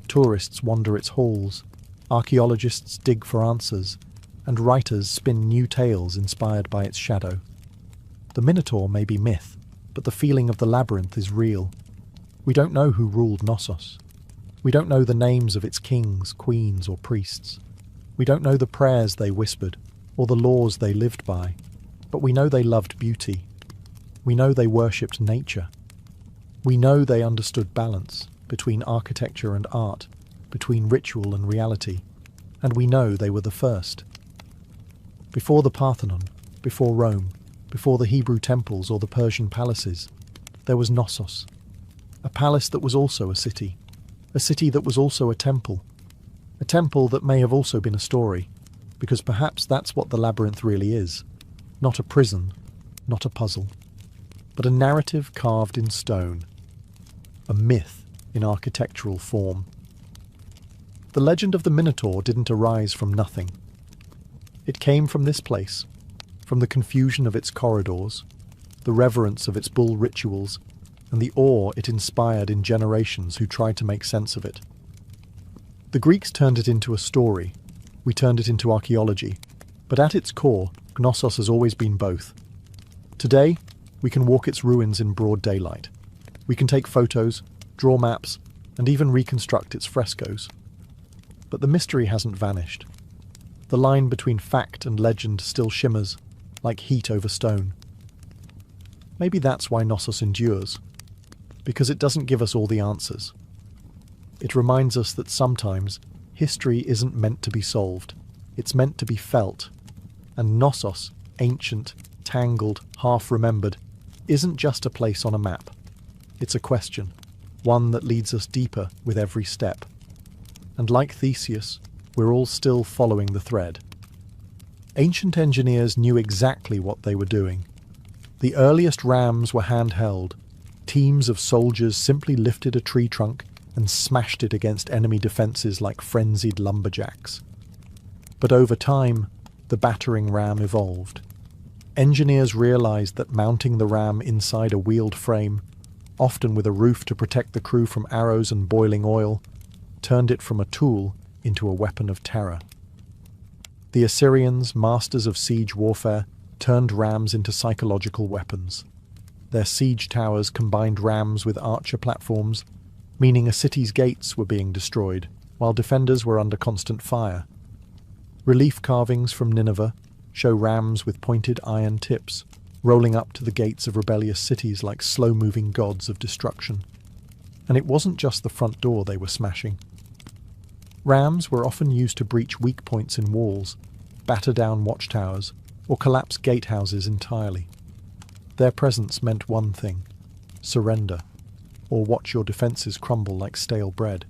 Tourists wander its halls, archaeologists dig for answers, and writers spin new tales inspired by its shadow. The Minotaur may be myth, but the feeling of the labyrinth is real. We don't know who ruled Knossos. We don't know the names of its kings, queens, or priests. We don't know the prayers they whispered, or the laws they lived by, but we know they loved beauty. We know they worshipped nature. We know they understood balance between architecture and art, between ritual and reality, and we know they were the first. Before the Parthenon, before Rome, before the Hebrew temples or the Persian palaces, there was Knossos, a palace that was also a city that was also a temple that may have also been a story, because perhaps that's what the labyrinth really is, not a prison, not a puzzle, but a narrative carved in stone, a myth in architectural form. The legend of the Minotaur didn't arise from nothing. It came from this place, from the confusion of its corridors, the reverence of its bull rituals, and the awe it inspired in generations who tried to make sense of it. The Greeks turned it into a story, we turned it into archaeology, but at its core, Knossos has always been both. Today, we can walk its ruins in broad daylight. We can take photos, draw maps, and even reconstruct its frescoes. But the mystery hasn't vanished. The line between fact and legend still shimmers, like heat over stone. Maybe that's why Knossos endures, because it doesn't give us all the answers. It reminds us that sometimes history isn't meant to be solved, it's meant to be felt. And Knossos, ancient, tangled, half-remembered, isn't just a place on a map. It's a question, one that leads us deeper with every step. And like Theseus, we're all still following the thread. Ancient engineers knew exactly what they were doing. The earliest rams were handheld. Teams of soldiers simply lifted a tree trunk and smashed it against enemy defences like frenzied lumberjacks. But over time, the battering ram evolved. Engineers realised that mounting the ram inside a wheeled frame, often with a roof to protect the crew from arrows and boiling oil, turned it from a tool into a weapon of terror. The Assyrians, masters of siege warfare, turned rams into psychological weapons. Their siege towers combined rams with archer platforms, meaning a city's gates were being destroyed, while defenders were under constant fire. Relief carvings from Nineveh show rams with pointed iron tips, rolling up to the gates of rebellious cities like slow-moving gods of destruction. And it wasn't just the front door they were smashing. Rams were often used to breach weak points in walls, batter down watchtowers, or collapse gatehouses entirely. Their presence meant one thing: surrender, or watch your defences crumble like stale bread.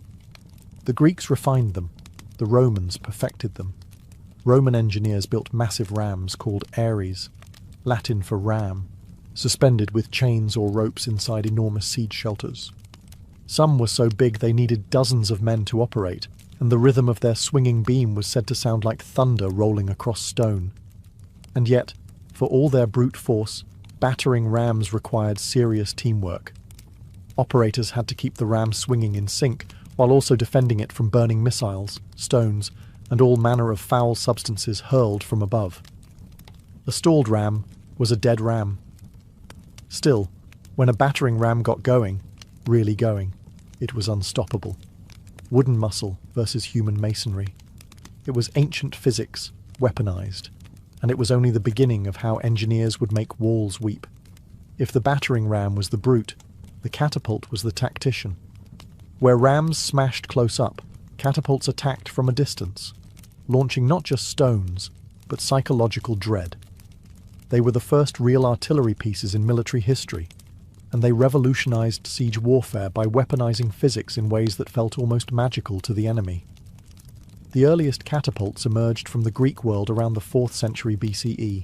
The Greeks refined them, the Romans perfected them. Roman engineers built massive rams called ares, Latin for ram, suspended with chains or ropes inside enormous siege shelters. Some were so big they needed dozens of men to operate, and the rhythm of their swinging beam was said to sound like thunder rolling across stone. And yet, for all their brute force, battering rams required serious teamwork. Operators had to keep the ram swinging in sync, while also defending it from burning missiles, stones, and all manner of foul substances hurled from above. A stalled ram was a dead ram. Still, when a battering ram got going, really going, it was unstoppable. Wooden muscle versus human masonry. It was ancient physics, weaponized, and it was only the beginning of how engineers would make walls weep. If the battering ram was the brute, the catapult was the tactician. Where rams smashed close up, catapults attacked from a distance, launching not just stones, but psychological dread. They were the first real artillery pieces in military history, and they revolutionized siege warfare by weaponizing physics in ways that felt almost magical to the enemy. The earliest catapults emerged from the Greek world around the 4th century BCE,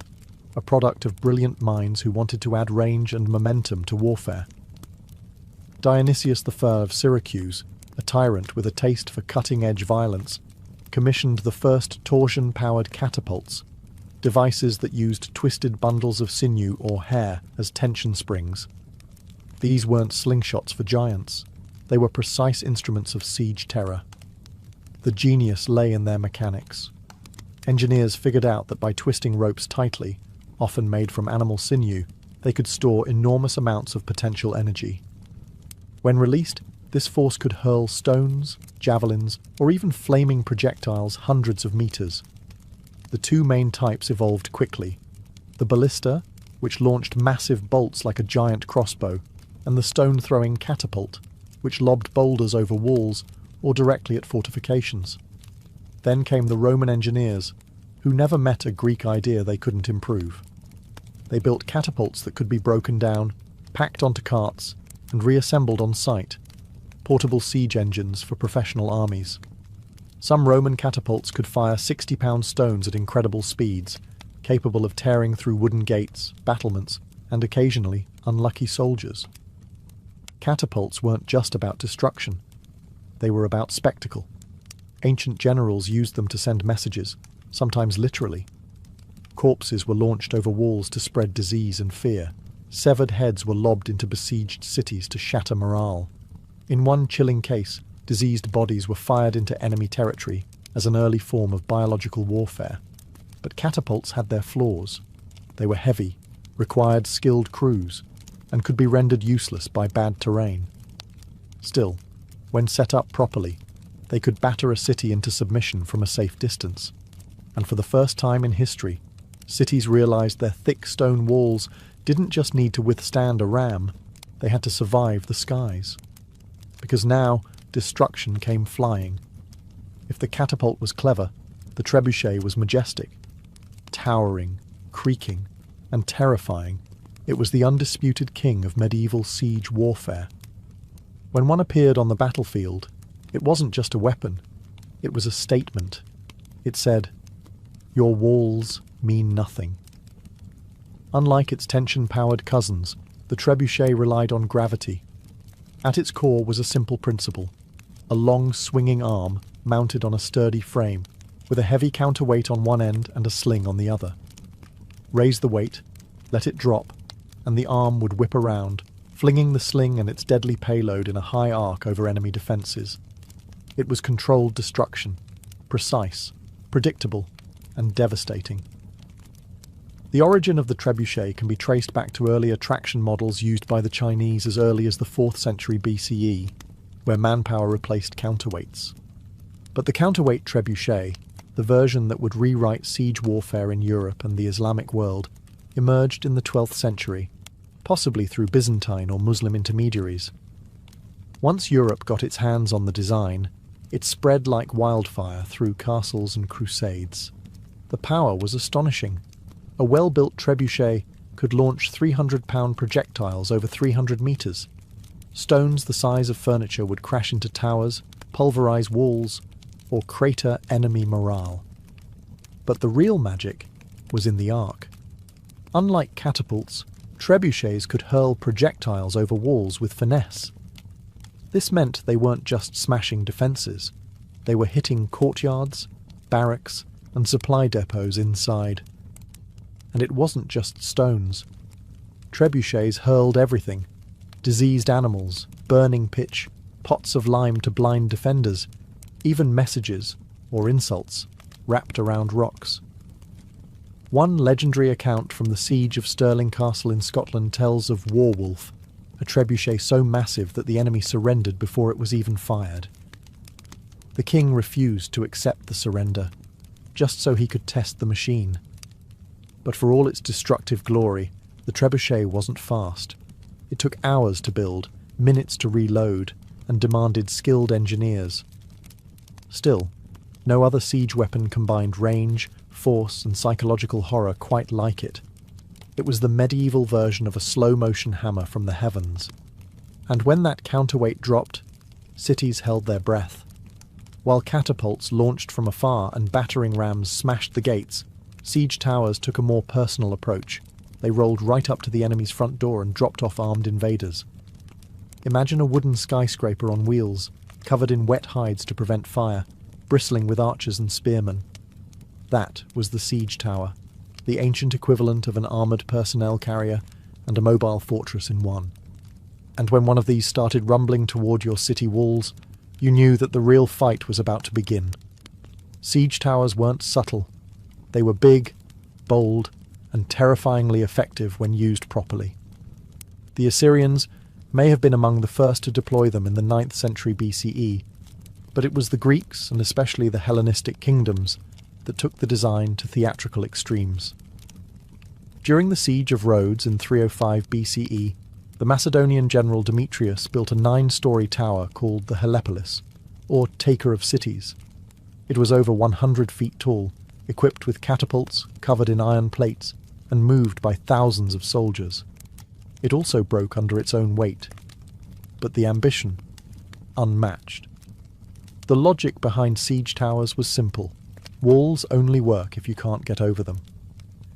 a product of brilliant minds who wanted to add range and momentum to warfare. Dionysius I of Syracuse, a tyrant with a taste for cutting-edge violence, commissioned the first torsion-powered catapults, devices that used twisted bundles of sinew or hair as tension springs. These weren't slingshots for giants. They were precise instruments of siege terror. The genius lay in their mechanics. Engineers figured out that by twisting ropes tightly, often made from animal sinew, they could store enormous amounts of potential energy. When released, this force could hurl stones, javelins, or even flaming projectiles hundreds of meters. The two main types evolved quickly: the ballista, which launched massive bolts like a giant crossbow, and the stone-throwing catapult, which lobbed boulders over walls or directly at fortifications. Then came the Roman engineers, who never met a Greek idea they couldn't improve. They built catapults that could be broken down, packed onto carts, and reassembled on site, portable siege engines for professional armies. Some Roman catapults could fire 60-pound stones at incredible speeds, capable of tearing through wooden gates, battlements, and occasionally unlucky soldiers. Catapults weren't just about destruction. They were about spectacle. Ancient generals used them to send messages, sometimes literally. Corpses were launched over walls to spread disease and fear. Severed heads were lobbed into besieged cities to shatter morale. In one chilling case, diseased bodies were fired into enemy territory as an early form of biological warfare. But catapults had their flaws. They were heavy, required skilled crews, and could be rendered useless by bad terrain. Still, when set up properly, they could batter a city into submission from a safe distance. And for the first time in history, cities realized their thick stone walls didn't just need to withstand a ram, they had to survive the skies. Because now, destruction came flying. If the catapult was clever, the trebuchet was majestic. Towering, creaking, and terrifying, it was the undisputed king of medieval siege warfare. When one appeared on the battlefield, it wasn't just a weapon, it was a statement. It said, "Your walls mean nothing." Unlike its tension-powered cousins, the trebuchet relied on gravity. At its core was a simple principle: a long swinging arm mounted on a sturdy frame, with a heavy counterweight on one end and a sling on the other. Raise the weight, let it drop, and the arm would whip around, flinging the sling and its deadly payload in a high arc over enemy defences. It was controlled destruction, precise, predictable, and devastating. The origin of the trebuchet can be traced back to earlier traction models used by the Chinese as early as the 4th century BCE, where manpower replaced counterweights. But the counterweight trebuchet, the version that would rewrite siege warfare in Europe and the Islamic world, emerged in the 12th century, possibly through Byzantine or Muslim intermediaries. Once Europe got its hands on the design, it spread like wildfire through castles and crusades. The power was astonishing. A well-built trebuchet could launch 300-pound projectiles over 300 metres. Stones the size of furniture would crash into towers, pulverise walls, or crater enemy morale. But the real magic was in the arc. Unlike catapults, trebuchets could hurl projectiles over walls with finesse. This meant they weren't just smashing defences. They were hitting courtyards, barracks, and supply depots inside. And it wasn't just stones. Trebuchets hurled everything: diseased animals, burning pitch, pots of lime to blind defenders, even messages, or insults, wrapped around rocks. One legendary account from the siege of Stirling Castle in Scotland tells of Warwolf, a trebuchet so massive that the enemy surrendered before it was even fired. The king refused to accept the surrender, just so he could test the machine. But for all its destructive glory, the trebuchet wasn't fast. It took hours to build, minutes to reload, and demanded skilled engineers. Still, no other siege weapon combined range, force, and psychological horror quite like it. It was the medieval version of a slow-motion hammer from the heavens. And when that counterweight dropped, cities held their breath. While catapults launched from afar and battering rams smashed the gates, siege towers took a more personal approach. They rolled right up to the enemy's front door and dropped off armed invaders. Imagine a wooden skyscraper on wheels, covered in wet hides to prevent fire, bristling with archers and spearmen. That was the siege tower, the ancient equivalent of an armoured personnel carrier and a mobile fortress in one. And when one of these started rumbling toward your city walls, you knew that the real fight was about to begin. Siege towers weren't subtle. They were big, bold, and terrifyingly effective when used properly. The Assyrians may have been among the first to deploy them in the 9th century BCE, but it was the Greeks, and especially the Hellenistic kingdoms, that took the design to theatrical extremes. During the siege of Rhodes in 305 BCE, the Macedonian general Demetrius built a 9-story tower called the Helepolis, or Taker of Cities. It was over 100 feet tall, equipped with catapults, covered in iron plates, and moved by thousands of soldiers. It also broke under its own weight. But the ambition, unmatched. The logic behind siege towers was simple. Walls only work if you can't get over them.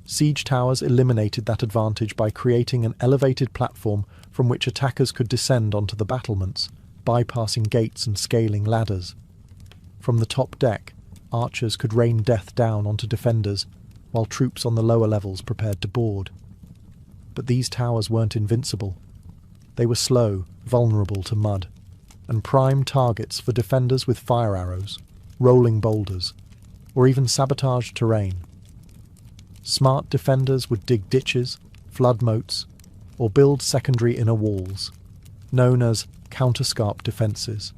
Siege towers eliminated that advantage by creating an elevated platform from which attackers could descend onto the battlements, bypassing gates and scaling ladders. From the top deck, archers could rain death down onto defenders, while troops on the lower levels prepared to board. But these towers weren't invincible. They were slow, vulnerable to mud, and prime targets for defenders with fire arrows, rolling boulders, or even sabotaged terrain. Smart defenders would dig ditches, flood moats, or build secondary inner walls, known as counterscarp defences,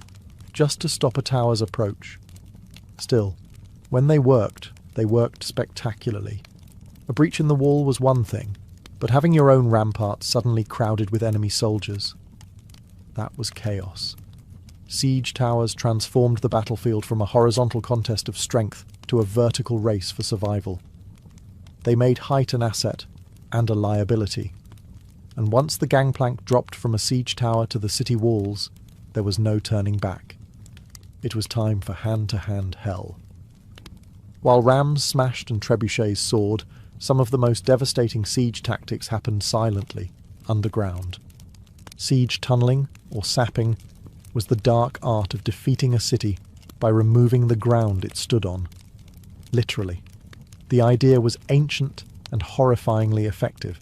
just to stop a tower's approach. Still, when they worked spectacularly. A breach in the wall was one thing, but having your own ramparts suddenly crowded with enemy soldiers, that was chaos. Siege towers transformed the battlefield from a horizontal contest of strength to a vertical race for survival. They made height an asset and a liability. And once the gangplank dropped from a siege tower to the city walls, there was no turning back. It was time for hand-to-hand hell. While rams smashed and trebuchets soared, some of the most devastating siege tactics happened silently, underground. Siege tunnelling, or sapping, was the dark art of defeating a city by removing the ground it stood on. Literally. The idea was ancient and horrifyingly effective.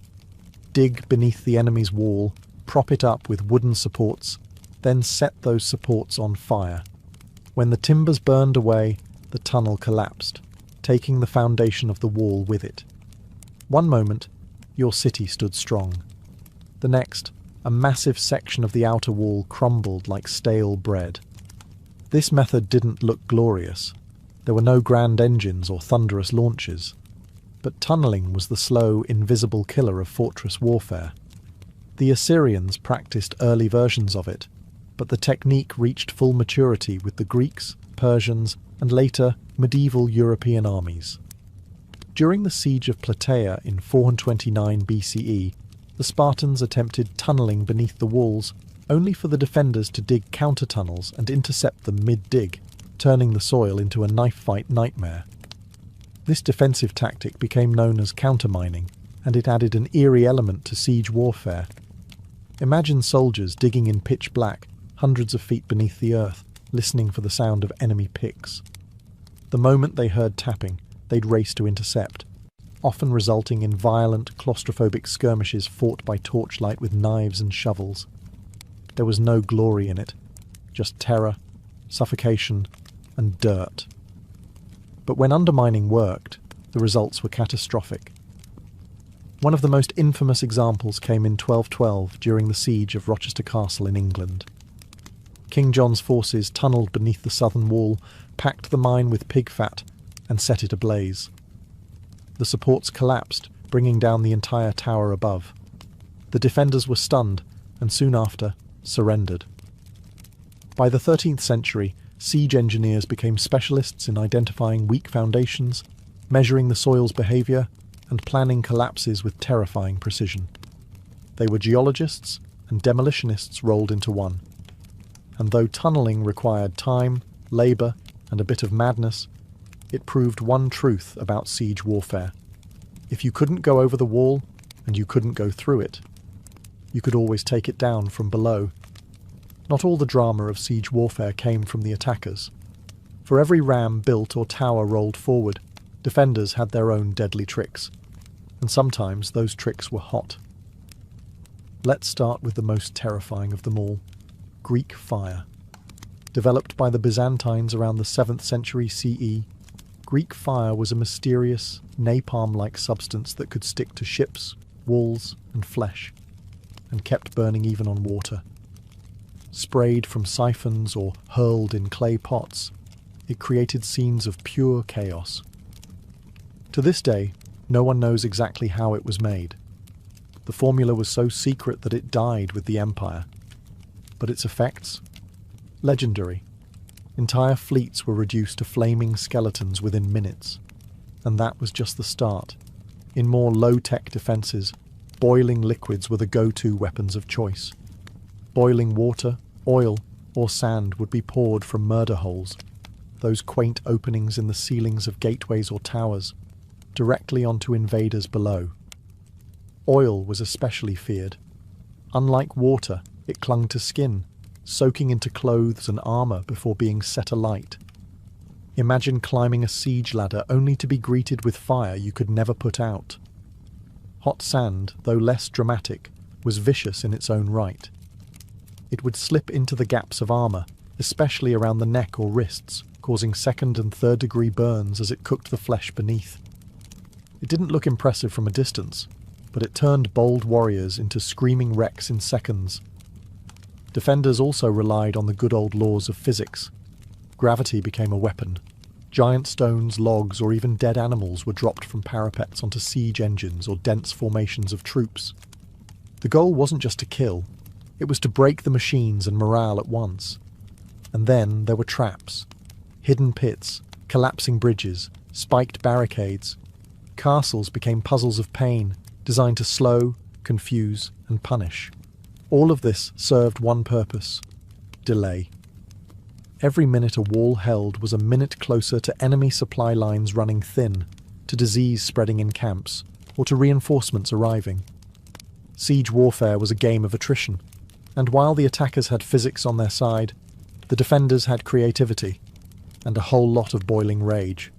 Dig beneath the enemy's wall, prop it up with wooden supports, then set those supports on fire. When the timbers burned away, the tunnel collapsed, taking the foundation of the wall with it. One moment, your city stood strong. The next, a massive section of the outer wall crumbled like stale bread. This method didn't look glorious. There were no grand engines or thunderous launches. But tunnelling was the slow, invisible killer of fortress warfare. The Assyrians practiced early versions of it, but the technique reached full maturity with the Greeks, Persians, and later medieval European armies. During the siege of Plataea in 429 BCE, the Spartans attempted tunnelling beneath the walls, only for the defenders to dig counter-tunnels and intercept them mid-dig, turning the soil into a knife-fight nightmare. This defensive tactic became known as countermining, and it added an eerie element to siege warfare. Imagine soldiers digging in pitch black, hundreds of feet beneath the earth, listening for the sound of enemy picks. The moment they heard tapping, they'd race to intercept, often resulting in violent, claustrophobic skirmishes fought by torchlight with knives and shovels. There was no glory in it, just terror, suffocation, and dirt. But when undermining worked, the results were catastrophic. One of the most infamous examples came in 1212 during the siege of Rochester Castle in England. King John's forces tunnelled beneath the southern wall, packed the mine with pig fat, and set it ablaze. The supports collapsed, bringing down the entire tower above. The defenders were stunned, and soon after, surrendered. By the 13th century, siege engineers became specialists in identifying weak foundations, measuring the soil's behaviour, and planning collapses with terrifying precision. They were geologists and demolitionists rolled into one. And though tunnelling required time, labour, and a bit of madness, it proved one truth about siege warfare. If you couldn't go over the wall, and you couldn't go through it, you could always take it down from below. Not all the drama of siege warfare came from the attackers. For every ram built or tower rolled forward, defenders had their own deadly tricks, and sometimes those tricks were hot. Let's start with the most terrifying of them all, Greek fire. Developed by the Byzantines around the 7th century CE, Greek fire was a mysterious, napalm-like substance that could stick to ships, walls, and flesh, and kept burning even on water. Sprayed from siphons or hurled in clay pots, it created scenes of pure chaos. To this day, no one knows exactly how it was made. The formula was so secret that it died with the empire. But its effects? Legendary. Entire fleets were reduced to flaming skeletons within minutes. And that was just the start. In more low-tech defences, boiling liquids were the go-to weapons of choice. Boiling water, oil, or sand would be poured from murder holes, those quaint openings in the ceilings of gateways or towers, directly onto invaders below. Oil was especially feared. Unlike water, it clung to skin, soaking into clothes and armour before being set alight. Imagine climbing a siege ladder only to be greeted with fire you could never put out. Hot sand, though less dramatic, was vicious in its own right. It would slip into the gaps of armour, especially around the neck or wrists, causing second and third degree burns as it cooked the flesh beneath. It didn't look impressive from a distance, but it turned bold warriors into screaming wrecks in seconds. Defenders also relied on the good old laws of physics. Gravity became a weapon. Giant stones, logs, or even dead animals were dropped from parapets onto siege engines or dense formations of troops. The goal wasn't just to kill, it was to break the machines and morale at once. And then there were traps. Hidden pits, collapsing bridges, spiked barricades. Castles became puzzles of pain, designed to slow, confuse, and punish. All of this served one purpose: delay. Every minute a wall held was a minute closer to enemy supply lines running thin, to disease spreading in camps, or to reinforcements arriving. Siege warfare was a game of attrition. And while the attackers had physics on their side, the defenders had creativity and a whole lot of boiling rage.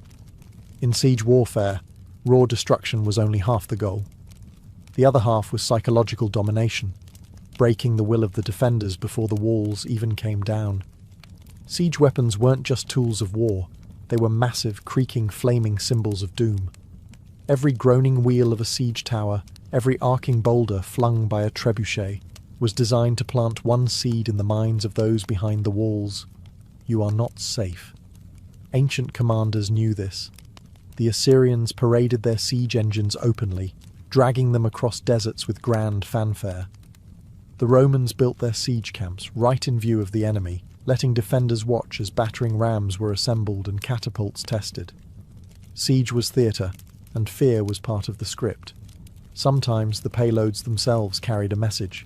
In siege warfare, raw destruction was only half the goal. The other half was psychological domination, breaking the will of the defenders before the walls even came down. Siege weapons weren't just tools of war, they were massive, creaking, flaming symbols of doom. Every groaning wheel of a siege tower, every arcing boulder flung by a trebuchet, was designed to plant one seed in the minds of those behind the walls. You are not safe. Ancient commanders knew this. The Assyrians paraded their siege engines openly, dragging them across deserts with grand fanfare. The Romans built their siege camps right in view of the enemy, letting defenders watch as battering rams were assembled and catapults tested. Siege was theatre, and fear was part of the script. Sometimes the payloads themselves carried a message.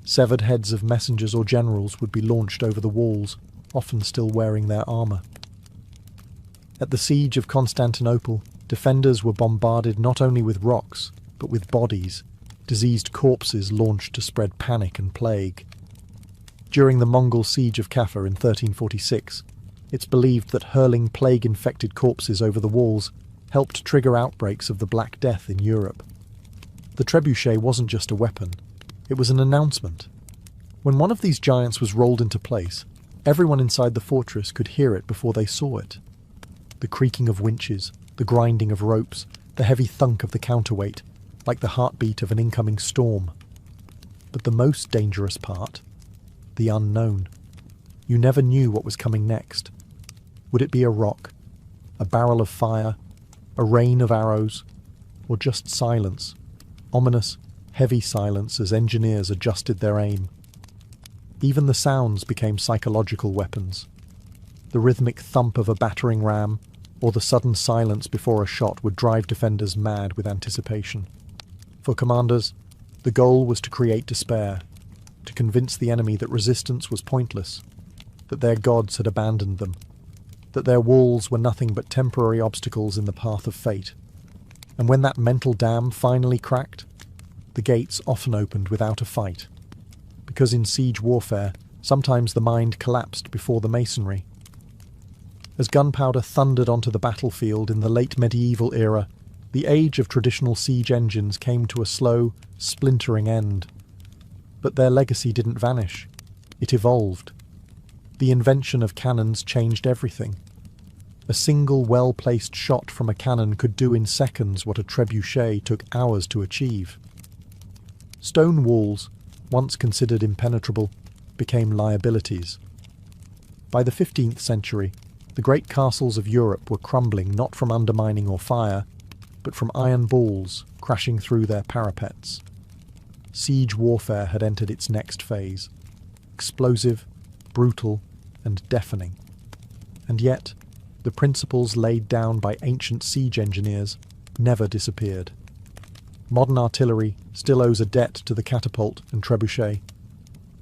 Severed heads of messengers or generals would be launched over the walls, often still wearing their armour. At the siege of Constantinople, defenders were bombarded not only with rocks, but with bodies, diseased corpses launched to spread panic and plague. During the Mongol siege of Kaffa in 1346, it's believed that hurling plague-infected corpses over the walls helped trigger outbreaks of the Black Death in Europe. The trebuchet wasn't just a weapon, it was an announcement. When one of these giants was rolled into place, everyone inside the fortress could hear it before they saw it. The creaking of winches, the grinding of ropes, the heavy thunk of the counterweight, like the heartbeat of an incoming storm. But the most dangerous part, the unknown. You never knew what was coming next. Would it be a rock, a barrel of fire, a rain of arrows, or just silence, ominous, heavy silence as engineers adjusted their aim? Even the sounds became psychological weapons. The rhythmic thump of a battering ram, or the sudden silence before a shot would drive defenders mad with anticipation. For commanders, the goal was to create despair, to convince the enemy that resistance was pointless, that their gods had abandoned them, that their walls were nothing but temporary obstacles in the path of fate. And when that mental dam finally cracked, the gates often opened without a fight, because in siege warfare, sometimes the mind collapsed before the masonry. As gunpowder thundered onto the battlefield in the late medieval era, the age of traditional siege engines came to a slow, splintering end. But their legacy didn't vanish. It evolved. The invention of cannons changed everything. A single well-placed shot from a cannon could do in seconds what a trebuchet took hours to achieve. Stone walls, once considered impenetrable, became liabilities. By the 15th century, the great castles of Europe were crumbling not from undermining or fire, but from iron balls crashing through their parapets. Siege warfare had entered its next phase, explosive, brutal, and deafening. And yet, the principles laid down by ancient siege engineers never disappeared. Modern artillery still owes a debt to the catapult and trebuchet.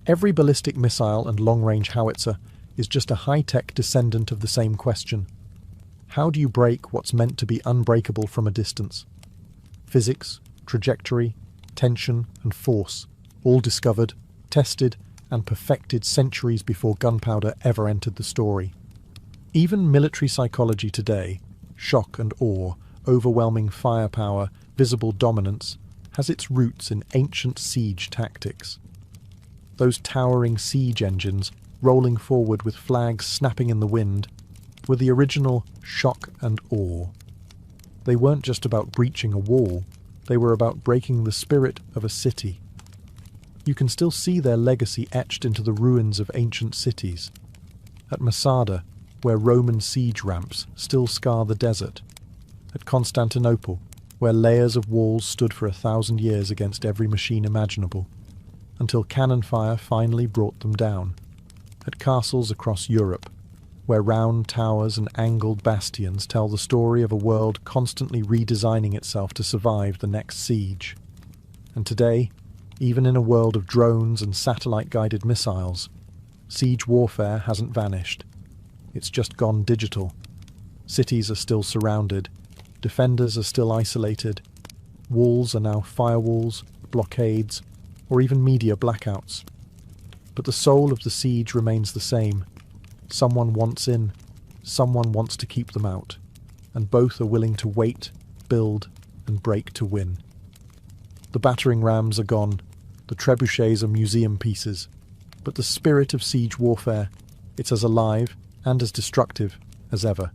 Every ballistic missile and long-range howitzer is just a high-tech descendant of the same question. How do you break what's meant to be unbreakable from a distance? Physics, trajectory, tension, and force, all discovered, tested, and perfected centuries before gunpowder ever entered the story. Even military psychology today, shock and awe, overwhelming firepower, visible dominance, has its roots in ancient siege tactics. Those towering siege engines, rolling forward with flags snapping in the wind, were the original shock and awe. They weren't just about breaching a wall, they were about breaking the spirit of a city. You can still see their legacy etched into the ruins of ancient cities. At Masada, where Roman siege ramps still scar the desert. At Constantinople, where layers of walls stood for 1,000 years against every machine imaginable, until cannon fire finally brought them down. At castles across Europe, where round towers and angled bastions tell the story of a world constantly redesigning itself to survive the next siege. And today, even in a world of drones and satellite-guided missiles, siege warfare hasn't vanished. It's just gone digital. Cities are still surrounded, defenders are still isolated, walls are now firewalls, blockades, or even media blackouts. But the soul of the siege remains the same. Someone wants in, someone wants to keep them out, and both are willing to wait, build, and break to win. The battering rams are gone, the trebuchets are museum pieces, but the spirit of siege warfare, it's as alive and as destructive as ever.